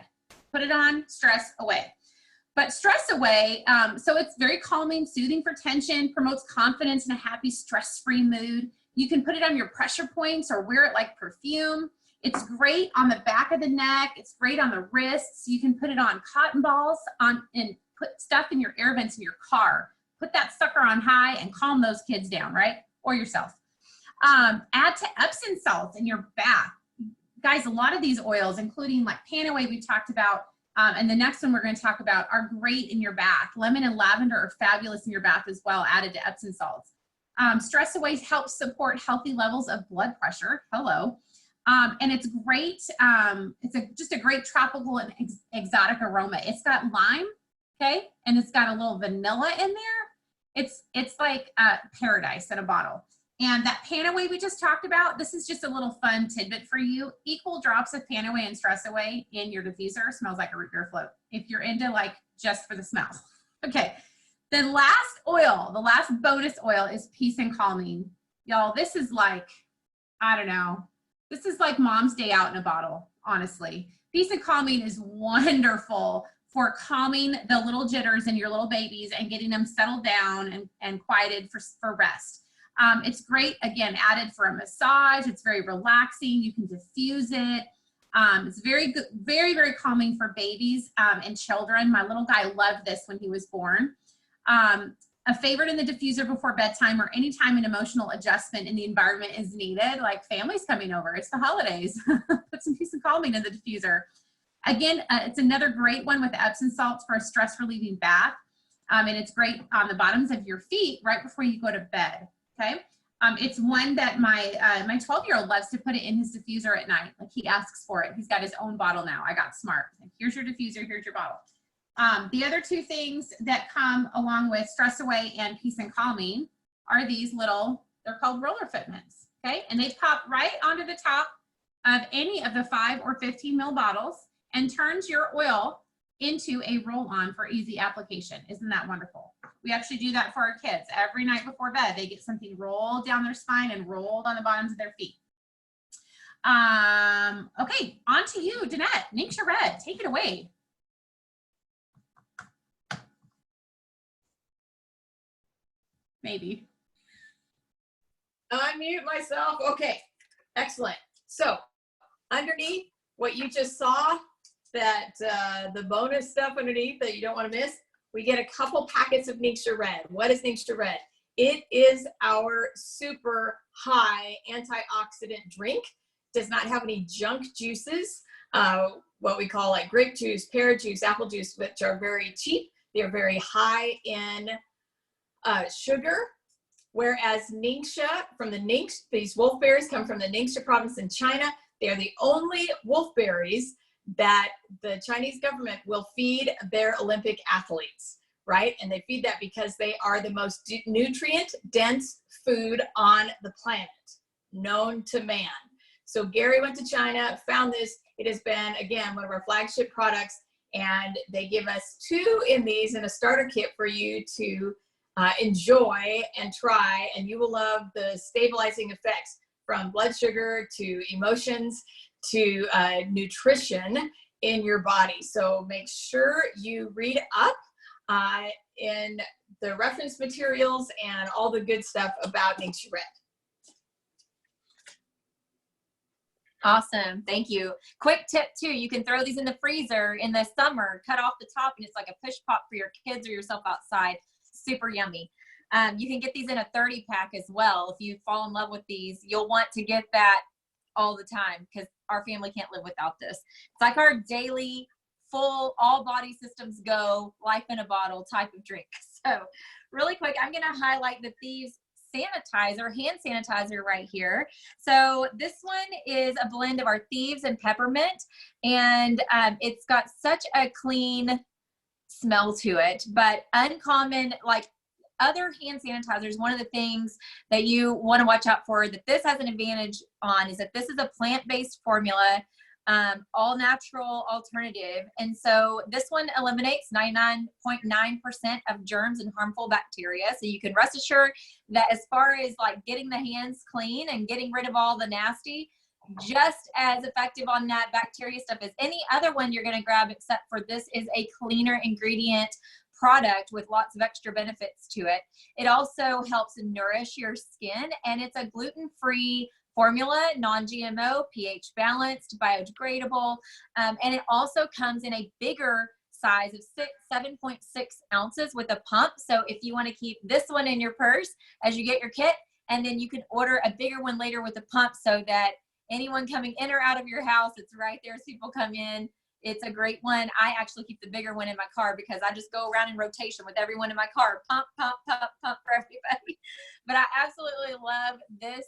S3: Put it on, stress away. But Stress Away, so it's very calming, soothing for tension, promotes confidence and a happy, stress-free mood. You can put it on your pressure points or wear it like perfume. It's great on the back of the neck. It's great on the wrists. You can put it on cotton balls and put stuff in your air vents in your car. Put that sucker on high and calm those kids down, right? Or yourself. Add to Epsom salts in your bath. Guys, a lot of these oils, including like Panaway we've talked about, and the next one we're going to talk about, are great in your bath. Lemon and lavender are fabulous in your bath as well, added to Epsom salts. Stress Away helps support healthy levels of blood pressure. Hello. And it's great. It's just a great tropical and exotic aroma. It's got lime, okay, and it's got a little vanilla in there. It's like paradise in a bottle. And that Panaway we just talked about, this is just a little fun tidbit for you. Equal drops of Panaway and Stress Away in your diffuser. Smells like a root beer float if you're into like just for the smell. Okay, the last oil, the last bonus oil is Peace and Calming. Y'all, this is like, I don't know, this is like Mom's Day Out in a bottle, honestly. Peace and Calming is wonderful for calming the little jitters in your little babies and getting them settled down and quieted for rest. It's great, again, added for a massage. It's very relaxing. You can diffuse it. It's very good, very, very calming for babies and children. My little guy loved this when he was born. A favorite in the diffuser before bedtime or anytime an emotional adjustment in the environment is needed, like families coming over. It's the holidays. Put some Peace and Calming in the diffuser. Again, it's another great one with Epsom salts for a stress relieving bath. And it's great on the bottoms of your feet right before you go to bed. Okay, it's one that my 12-year-old loves to put it in his diffuser at night. Like he asks for it. He's got his own bottle now. I got smart. Like, here's your diffuser. Here's your bottle. The other 2 things that come along with Stress Away and Peace and Calming are these little. They're called roller foot mitts. Okay, and they pop right onto the top of any of the 5 or 15 ml bottles and turns your oil into a roll-on for easy application. Isn't that wonderful? We actually do that for our kids. Every night before bed, they get something rolled down their spine and rolled on the bottoms of their feet. Okay, on to you, Danette. Ningxia Red, take it away. Maybe.
S2: Unmute myself. Okay, excellent. So underneath what you just saw, that the bonus stuff underneath that you don't want to miss, we get a couple packets of Ningxia Red. What is Ningxia Red? It is our super high antioxidant drink. Does not have any junk juices, what we call like grape juice, pear juice, apple juice, which are very cheap. They're very high in sugar. Whereas Ningxia, from the Ningxia, these wolfberries come from the Ningxia province in China. They are the only wolfberries that the Chinese government will feed their Olympic athletes, right? And they feed that because they are the most nutrient-dense food on the planet, known to man. So Gary went to China, found this. It has been, again, one of our flagship products, and they give us 2 in these in a starter kit for you to enjoy and try, and you will love the stabilizing effects from blood sugar to emotions to nutrition in your body. So make sure you read up in the reference materials and all the good stuff about Ningxia Red.
S1: Awesome. Thank you. Quick tip too. You can throw these in the freezer in the summer, cut off the top, and it's like a push pop for your kids or yourself outside. Super yummy. You can get these in a 30 pack as well. If you fall in love with these, you'll want to get that all the time because our family can't live without this. It's like our daily full, all body systems go, life in a bottle type of drink. So really quick, I'm going to highlight the Thieves sanitizer, hand sanitizer right here. So this one is a blend of our Thieves and peppermint, and it's got such a clean smell to it, but uncommon, like other hand sanitizers. One of the things that you want to watch out for that this has an advantage on is that this is a plant-based formula, all natural alternative. And so this one eliminates 99.9% of germs and harmful bacteria. So you can rest assured that as far as like getting the hands clean and getting rid of all the nasty, just as effective on that bacteria stuff as any other one you're going to grab, except for this is a cleaner ingredient product with lots of extra benefits to it. It also helps nourish your skin, and it's a gluten-free formula, non-GMO, pH balanced, biodegradable, and it also comes in a bigger size of 7.6 ounces with a pump. So if you want to keep this one in your purse as you get your kit, and then you can order a bigger one later with a pump so that anyone coming in or out of your house, it's right there as people come in. It's a great one. I actually keep the bigger one in my car because I just go around in rotation with everyone in my car. Pump, pump, pump, pump for everybody. But I absolutely love this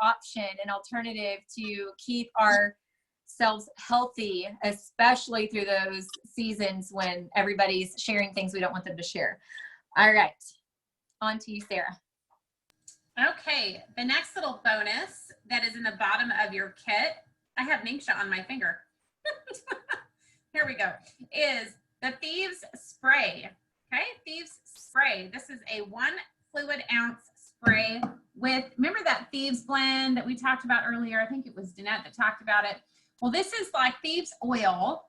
S1: option and alternative to keep ourselves healthy, especially through those seasons when everybody's sharing things we don't want them to share. All right, on to you, Sarah.
S3: Okay, the next little bonus that is in the bottom of your kit, I have an inkshot on my finger. Here we go, is the Thieves Spray. Okay, Thieves Spray. This is a 1 fluid ounce spray with, remember that Thieves blend that we talked about earlier? I think it was Danette that talked about it. Well, this is like Thieves oil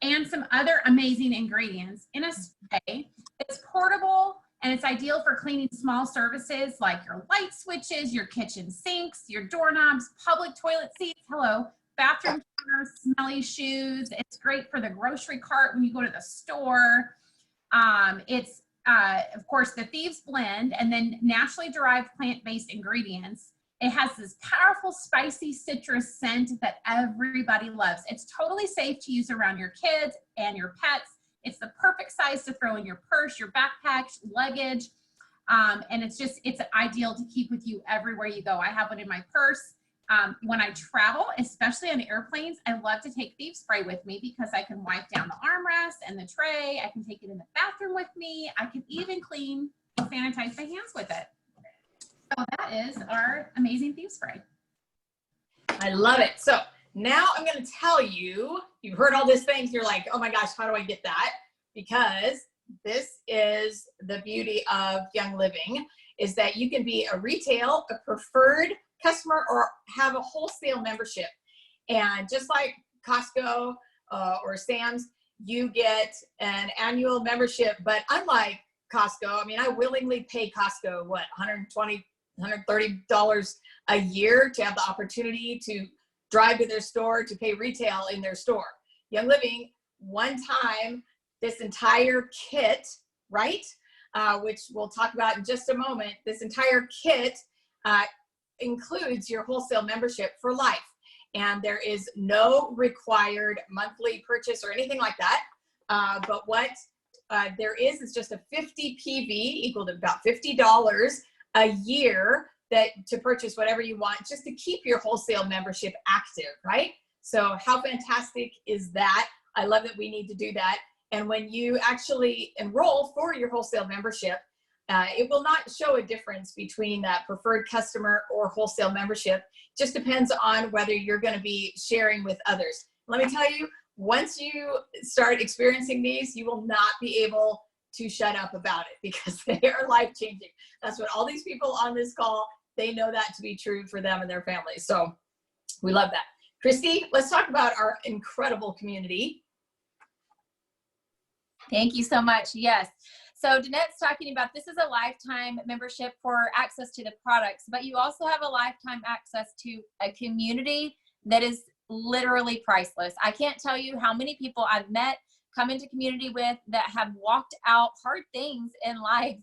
S3: and some other amazing ingredients in a spray. It's portable and it's ideal for cleaning small surfaces like your light switches, your kitchen sinks, your doorknobs, public toilet seats, bathroom counters, smelly shoes. It's great for the grocery cart when you go to the store. It's of course, the Thieves blend and then naturally derived plant-based ingredients. It has this powerful, spicy citrus scent that everybody loves. It's totally safe to use around your kids and your pets. It's the perfect size to throw in your purse, your backpack, luggage. And it's ideal to keep with you everywhere you go. I have one in my purse. When I travel, especially on airplanes, I love to take Thieves Spray with me because I can wipe down the armrest and the tray. I can take it in the bathroom with me. I can even sanitize my hands with it. So that is our amazing Thieves Spray.
S2: I love it. So now I'm going to tell you, you've heard all these things. You're like, oh my gosh, how do I get that? Because this is the beauty of Young Living, is that you can be a preferred customer or have a wholesale membership. And just like Costco or Sam's, you get an annual membership. But unlike Costco, I mean, I willingly pay Costco, what, $120, $130 a year to have the opportunity to drive to their store, to pay retail in their store. Young Living, one time, this entire kit, right, which we'll talk about in just a moment, this entire kit includes your wholesale membership for life. And there is no required monthly purchase or anything like that. But what there is just a 50 PV equal to about $50 a year to purchase whatever you want, just to keep your wholesale membership active, right? So how fantastic is that? I love that we need to do that. And when you actually enroll for your wholesale membership, it will not show a difference between that preferred customer or wholesale membership. Just depends on whether you're going to be sharing with others. Let me tell you, once you start experiencing these, you will not be able to shut up about it because they are life-changing. That's what all these people on this call, they know that to be true for them and their families. So we love that. Christy, let's talk about our incredible community.
S1: Thank you so much. Yes. So Danette's talking about this is a lifetime membership for access to the products, but you also have a lifetime access to a community that is literally priceless. I can't tell you how many people I've met, come into community with, that have walked out hard things in life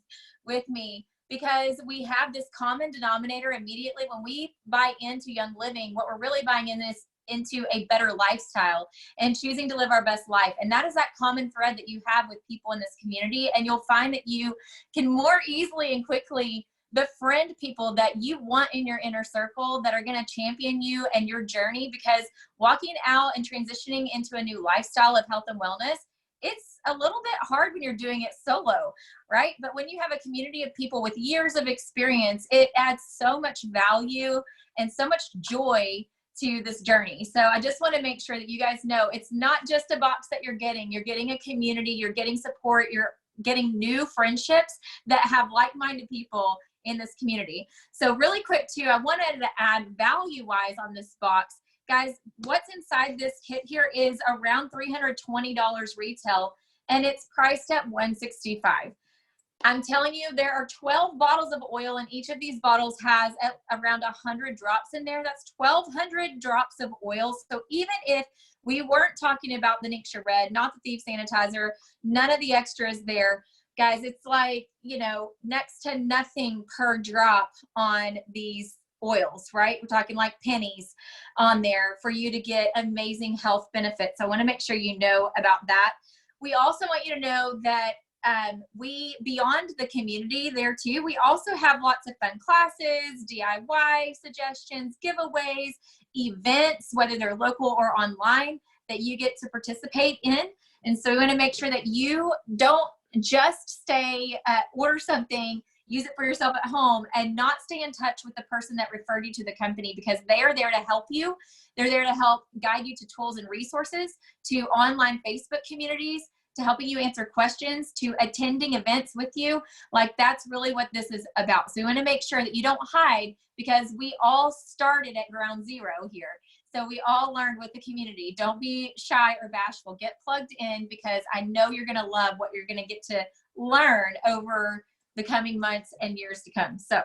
S1: with me, because we have this common denominator immediately. When we buy into Young Living, what we're really buying into a better lifestyle and choosing to live our best life. And that is that common thread that you have with people in this community. And you'll find that you can more easily and quickly befriend people that you want in your inner circle, that are going to champion you and your journey, because walking out and transitioning into a new lifestyle of health and wellness, it's a little bit hard when you're doing it solo, right? But when you have a community of people with years of experience, it adds so much value and so much joy to this journey. So I just want to make sure that you guys know it's not just a box that you're getting a community, you're getting support, you're getting new friendships that have like-minded people in this community. So really quick too, I wanted to add value-wise on this box. Guys, what's inside this kit here is around $320 retail, and it's priced at $165. I'm telling you, there are 12 bottles of oil, and each of these bottles has around 100 drops in there. That's 1,200 drops of oil. So even if we weren't talking about the Nixure Red, not the Thief Sanitizer, none of the extras there, guys, it's like, you know, next to nothing per drop on these oils, right? We're talking like pennies on there for you to get amazing health benefits. I want to make sure you know about that. We also want you to know that we, beyond the community there too, we also have lots of fun classes, DIY suggestions, giveaways, events, whether they're local or online, that you get to participate in. And so we want to make sure that you don't just order something, use it for yourself at home, and not stay in touch with the person that referred you to the company, because they are there to help you. They're there to help guide you to tools and resources, to online Facebook communities, to helping you answer questions, to attending events with you. Like, that's really what this is about. So we want to make sure that you don't hide, because we all started at ground zero here. So we all learned with the community. Don't be shy or bashful. Get plugged in, because I know you're going to love what you're going to get to learn over the coming months and years to come. So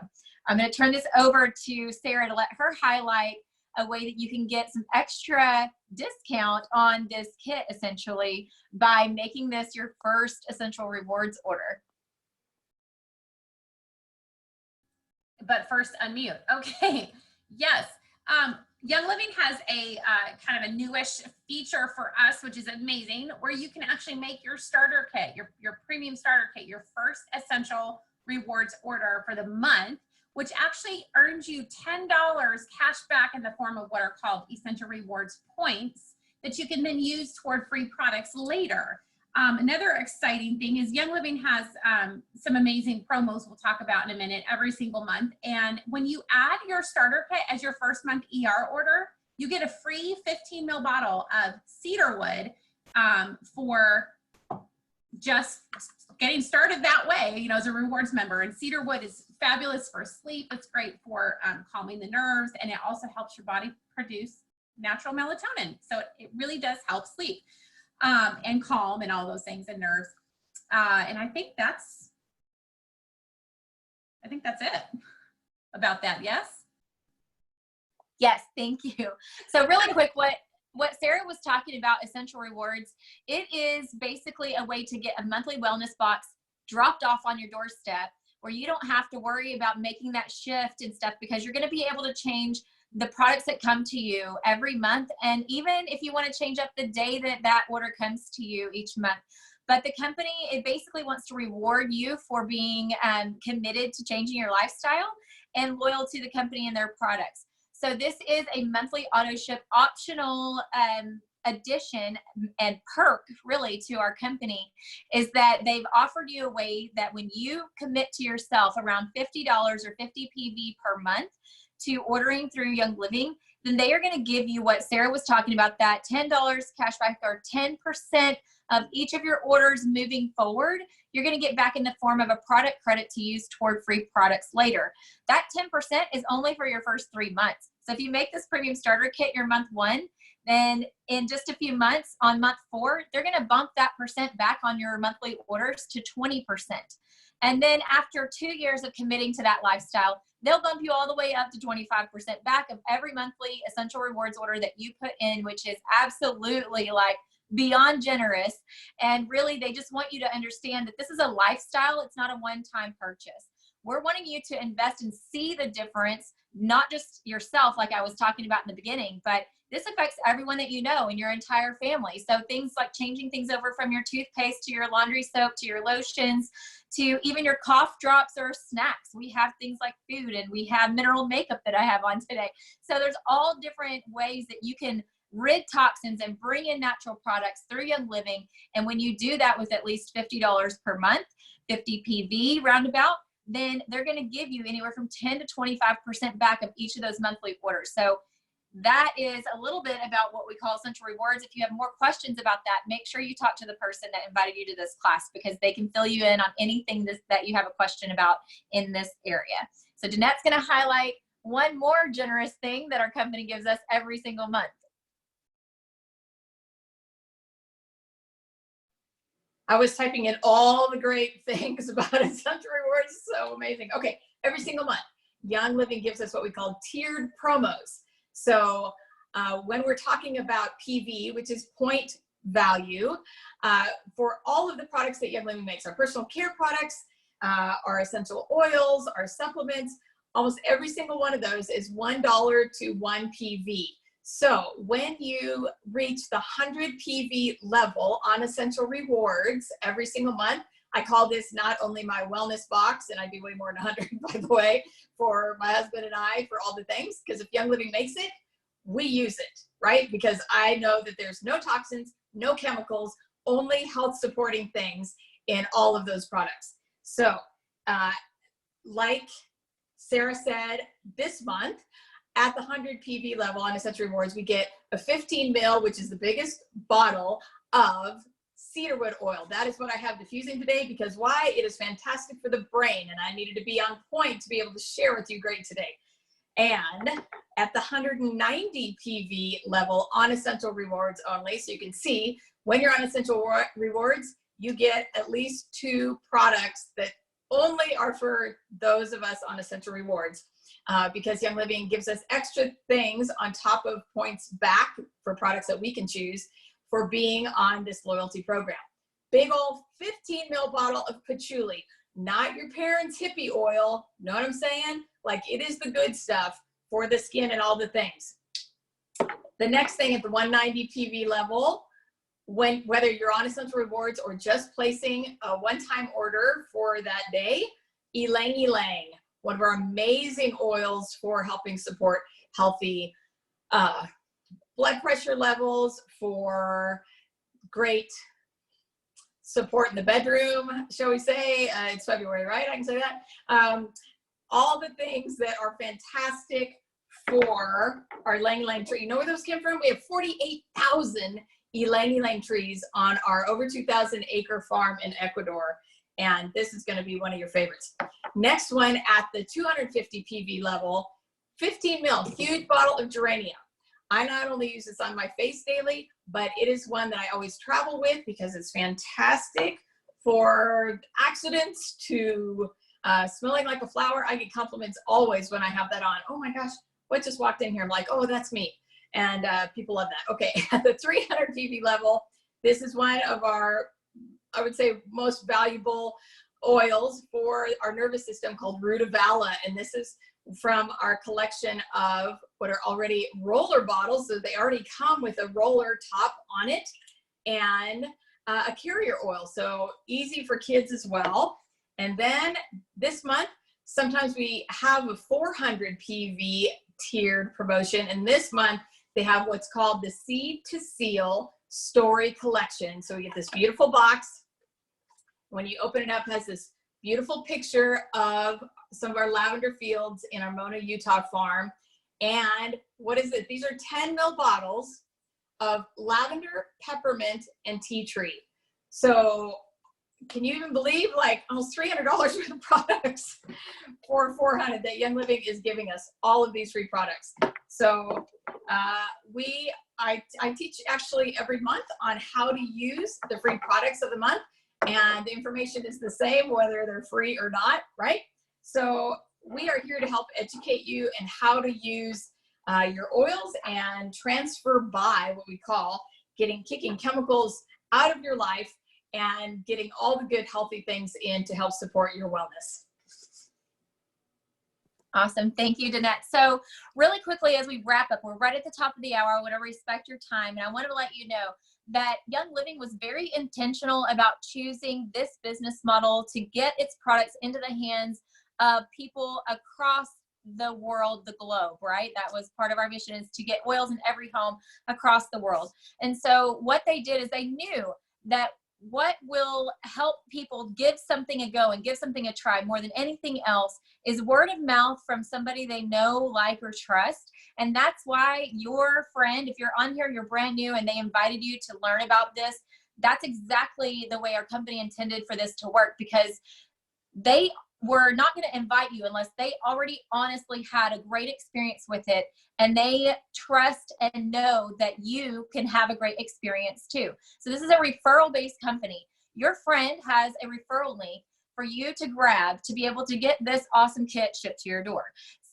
S1: I'm going to turn this over to Sarah to let her highlight a way that you can get some extra discount on this kit, essentially, by making this your first Essential Rewards order.
S3: But first, unmute. Okay. Yes. Young Living has a kind of a newish feature for us, which is amazing, where you can actually make your starter kit, your premium starter kit, your first Essential Rewards order for the month, which actually earns you $10 cash back in the form of what are called Essential Rewards points that you can then use toward free products later. Another exciting thing is Young Living has some amazing promos we'll talk about in a minute every single month. And when you add your starter kit as your first month ER order, you get a free 15 ml bottle of cedarwood for just getting started that way, you know, as a rewards member. And cedarwood is fabulous for sleep. It's great for calming the nerves, and it also helps your body produce natural melatonin. So it really does help sleep and calm and all those things and nerves. And I think that's it about that. Yes.
S1: Yes, thank you. So really quick, what Sarah was talking about, Essential Rewards, it is basically a way to get a monthly wellness box dropped off on your doorstep, where you don't have to worry about making that shift and stuff, because you're going to be able to change the products that come to you every month. And even if you want to change up the day that order comes to you each month. But the company, it basically wants to reward you for being committed to changing your lifestyle and loyal to the company and their products. So this is a monthly auto ship optional addition and perk, really, to our company, is that they've offered you a way that when you commit to yourself around $50 or 50 PV per month to ordering through Young Living, then they are going to give you what Sarah was talking about, that $10 cash back, or 10% of each of your orders moving forward. You're going to get back in the form of a product credit to use toward free products later. That 10% is only for your first 3 months. So if you make this premium starter kit your month 1, then in just a few months, on month 4, they're going to bump that percent back on your monthly orders to 20%. And then after 2 years of committing to that lifestyle, they'll bump you all the way up to 25% back of every monthly Essential Rewards order that you put in, which is absolutely like beyond generous. And really, they just want you to understand that this is a lifestyle. It's not a one-time purchase. We're wanting you to invest and see the difference, not just yourself, like I was talking about in the beginning, but this affects everyone that you know in your entire family. So things like changing things over from your toothpaste to your laundry soap, to your lotions, to even your cough drops or snacks. We have things like food, and we have mineral makeup that I have on today. So there's all different ways that you can rid toxins and bring in natural products through Young Living. And when you do that with at least $50 per month, 50 PV roundabout, then they're going to give you anywhere from 10 to 25% back of each of those monthly orders. So that is a little bit about what we call Essential Rewards. If you have more questions about that, make sure you talk to the person that invited you to this class, because they can fill you in on anything that you have a question about in this area. So Danette's going to highlight one more generous thing that our company gives us every single month.
S2: I was typing in all the great things about Essential Rewards. So amazing. Okay, every single month, Young Living gives us what we call tiered promos. So when we're talking about PV, which is point value, for all of the products that Young Living makes, our personal care products, our essential oils, our supplements, almost every single one of those is $1 to 1 PV. So when you reach the 100 PV level on Essential Rewards every single month, I call this not only my wellness box, and I do way more than 100, by the way, for my husband and I, for all the things, because if Young Living makes it, we use it, right? Because I know that there's no toxins, no chemicals, only health supporting things in all of those products. So like Sarah said, this month, at the 100 PV level on Essential Rewards, we get a 15 ml, which is the biggest bottle of cedarwood oil. That is what I have diffusing today, because why? It is fantastic for the brain, and I needed to be on point to be able to share with you great today. And at the 190 PV level on Essential Rewards only, so you can see when you're on Essential Rewards, you get at least 2 products that only are for those of us on Essential Rewards. Because Young Living gives us extra things on top of points back for products that we can choose for being on this loyalty program. Big old 15 ml bottle of patchouli, not your parents' hippie oil, know what I'm saying? Like, it is the good stuff for the skin and all the things. The next thing at the 190 PV level, whether you're on Essential Rewards or just placing a one-time order for that day, Ylang Ylang, one of our amazing oils for helping support healthy blood pressure levels, for great support in the bedroom, shall we say. It's February, right? I can say that. All the things that are fantastic for our Ylang Ylang tree. You know where those came from? We have 48,000 Ylang Ylang trees on our over 2,000 acre farm in Ecuador. And this is going to be one of your favorites. Next one at the 250 PV level, 15 ml, huge bottle of geranium. I not only use this on my face daily, but it is one that I always travel with because it's fantastic for accidents to smelling like a flower. I get compliments always when I have that on. Oh my gosh, what just walked in here? I'm like, oh, that's me. And people love that. Okay, at the 300 PV level, this is one of our, I would say, most valuable oils for our nervous system, called Rutavala. And this is from our collection of what are already roller bottles. So they already come with a roller top on it and a carrier oil. So easy for kids as well. And then this month, sometimes we have a 400 PV tiered promotion. And this month they have what's called the Seed to Seal Story Collection. So we get this beautiful box. When you open it up, it has this beautiful picture of some of our lavender fields in our Mona, Utah farm. And what is it? These are 10 ml bottles of lavender, peppermint, and tea tree. So can you even believe, like, almost $300 worth of products for $400 that Young Living is giving us, all of these free products. So I teach actually every month on how to use the free products of the month, and the information is the same whether they're free or not, right? So we are here to help educate you in how to use your oils and transfer by what we call kicking chemicals out of your life and getting all the good healthy things in to help support your wellness.
S1: Awesome. Thank you, Danette. So really quickly, as we wrap up, we're right at the top of the hour. I want to respect your time. And I wanted to let you know that Young Living was very intentional about choosing this business model to get its products into the hands of people across the world, the globe, right? That was part of our mission, is to get oils in every home across the world. And so what they did is they knew that what will help people give something a go and give something a try more than anything else is word of mouth from somebody they know, like, or trust. And that's why your friend, if you're on here, you're brand new and they invited you to learn about this, that's exactly the way our company intended for this to work, because they were not going to invite you unless they already honestly had a great experience with it, and they trust and know that you can have a great experience too. So this is a referral-based company. Your friend has a referral link for you to grab to be able to get this awesome kit shipped to your door.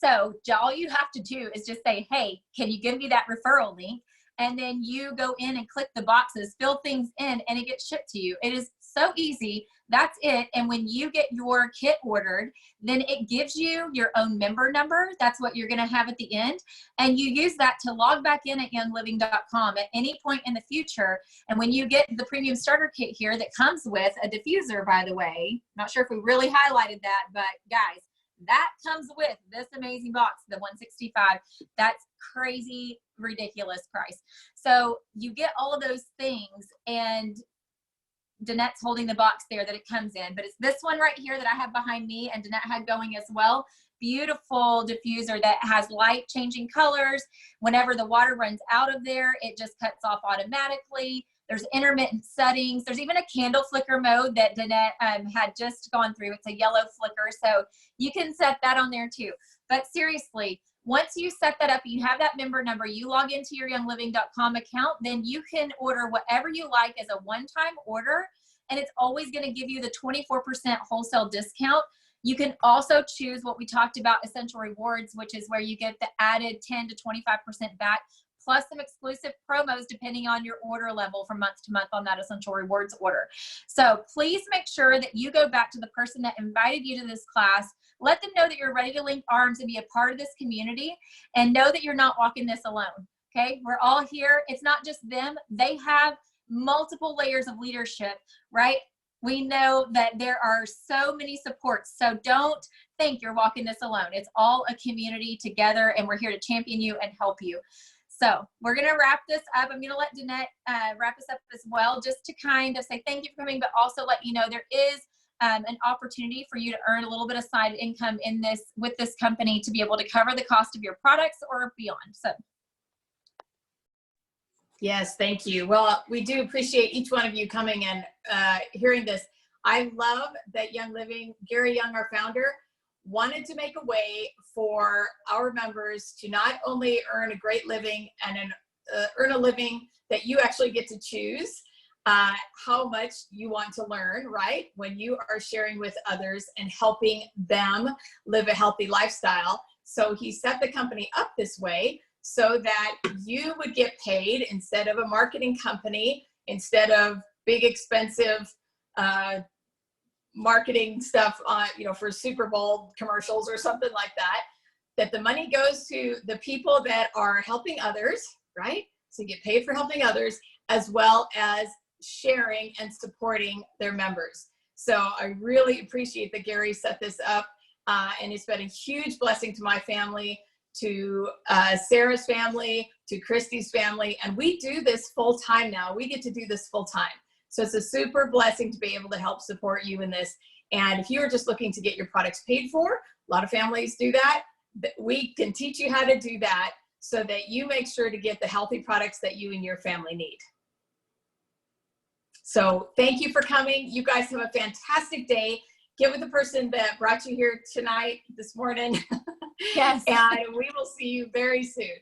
S1: So all you have to do is just say, hey, can you give me that referral link? And then you go in and click the boxes, fill things in, and it gets shipped to you. It is so easy. That's it. And when you get your kit ordered, then it gives you your own member number. That's what you're going to have at the end. And you use that to log back in at youngliving.com at any point in the future. And when you get the premium starter kit here that comes with a diffuser, by the way, not sure if we really highlighted that, but guys, that comes with this amazing box, the $165. That's crazy, ridiculous price. So you get all of those things, and Danette's holding the box there that it comes in, but it's this one right here that I have behind me and Danette had going as well. Beautiful diffuser that has light changing colors. Whenever the water runs out of there, it just cuts off automatically. There's intermittent settings. There's even a candle flicker mode that Danette had just gone through. It's a yellow flicker, so you can set that on there too. But seriously, once you set that up, you have that member number, you log into your youngliving.com account, then you can order whatever you like as a one-time order, and it's always going to give you the 24% wholesale discount. You can also choose what we talked about, Essential Rewards, which is where you get the added 10 to 25% back, plus some exclusive promos depending on your order level from month to month on that Essential Rewards order. So please make sure that you go back to the person that invited you to this class. Let them know that you're ready to link arms and be a part of this community, and know that you're not walking this alone, okay? We're all here. It's not just them. They have multiple layers of leadership, right? We know that there are so many supports, so don't think you're walking this alone. It's all a community together, and we're here to champion you and help you. So we're going to wrap this up. I'm going to let Danette wrap us up as well, just to kind of say thank you for coming, but also let you know there is an opportunity for you to earn a little bit of side income in this with this company to be able to cover the cost of your products or beyond. So.
S2: Yes, thank you. Well, we do appreciate each one of you coming and hearing this. I love that Young Living, Gary Young, our founder, wanted to make a way for our members to not only earn a great living and earn a living that you actually get to choose how much you want to learn, right? When you are sharing with others and helping them live a healthy lifestyle. So he set the company up this way so that you would get paid instead of a marketing company, instead of big expensive marketing stuff on, for Super Bowl commercials or something like that, that the money goes to the people that are helping others, right? So you get paid for helping others, as well as sharing and supporting their members. So I really appreciate that Gary set this up, and it's been a huge blessing to my family, to Sarah's family, to Christy's family, and we do this full time now. We get to do this full time. So it's a super blessing to be able to help support you in this. And if you're just looking to get your products paid for, a lot of families do that. We can teach you how to do that so that you make sure to get the healthy products that you and your family need. So thank you for coming. You guys have a fantastic day. get with the person that brought you here tonight, this morning.
S3: Yes.
S2: And we will see you very soon.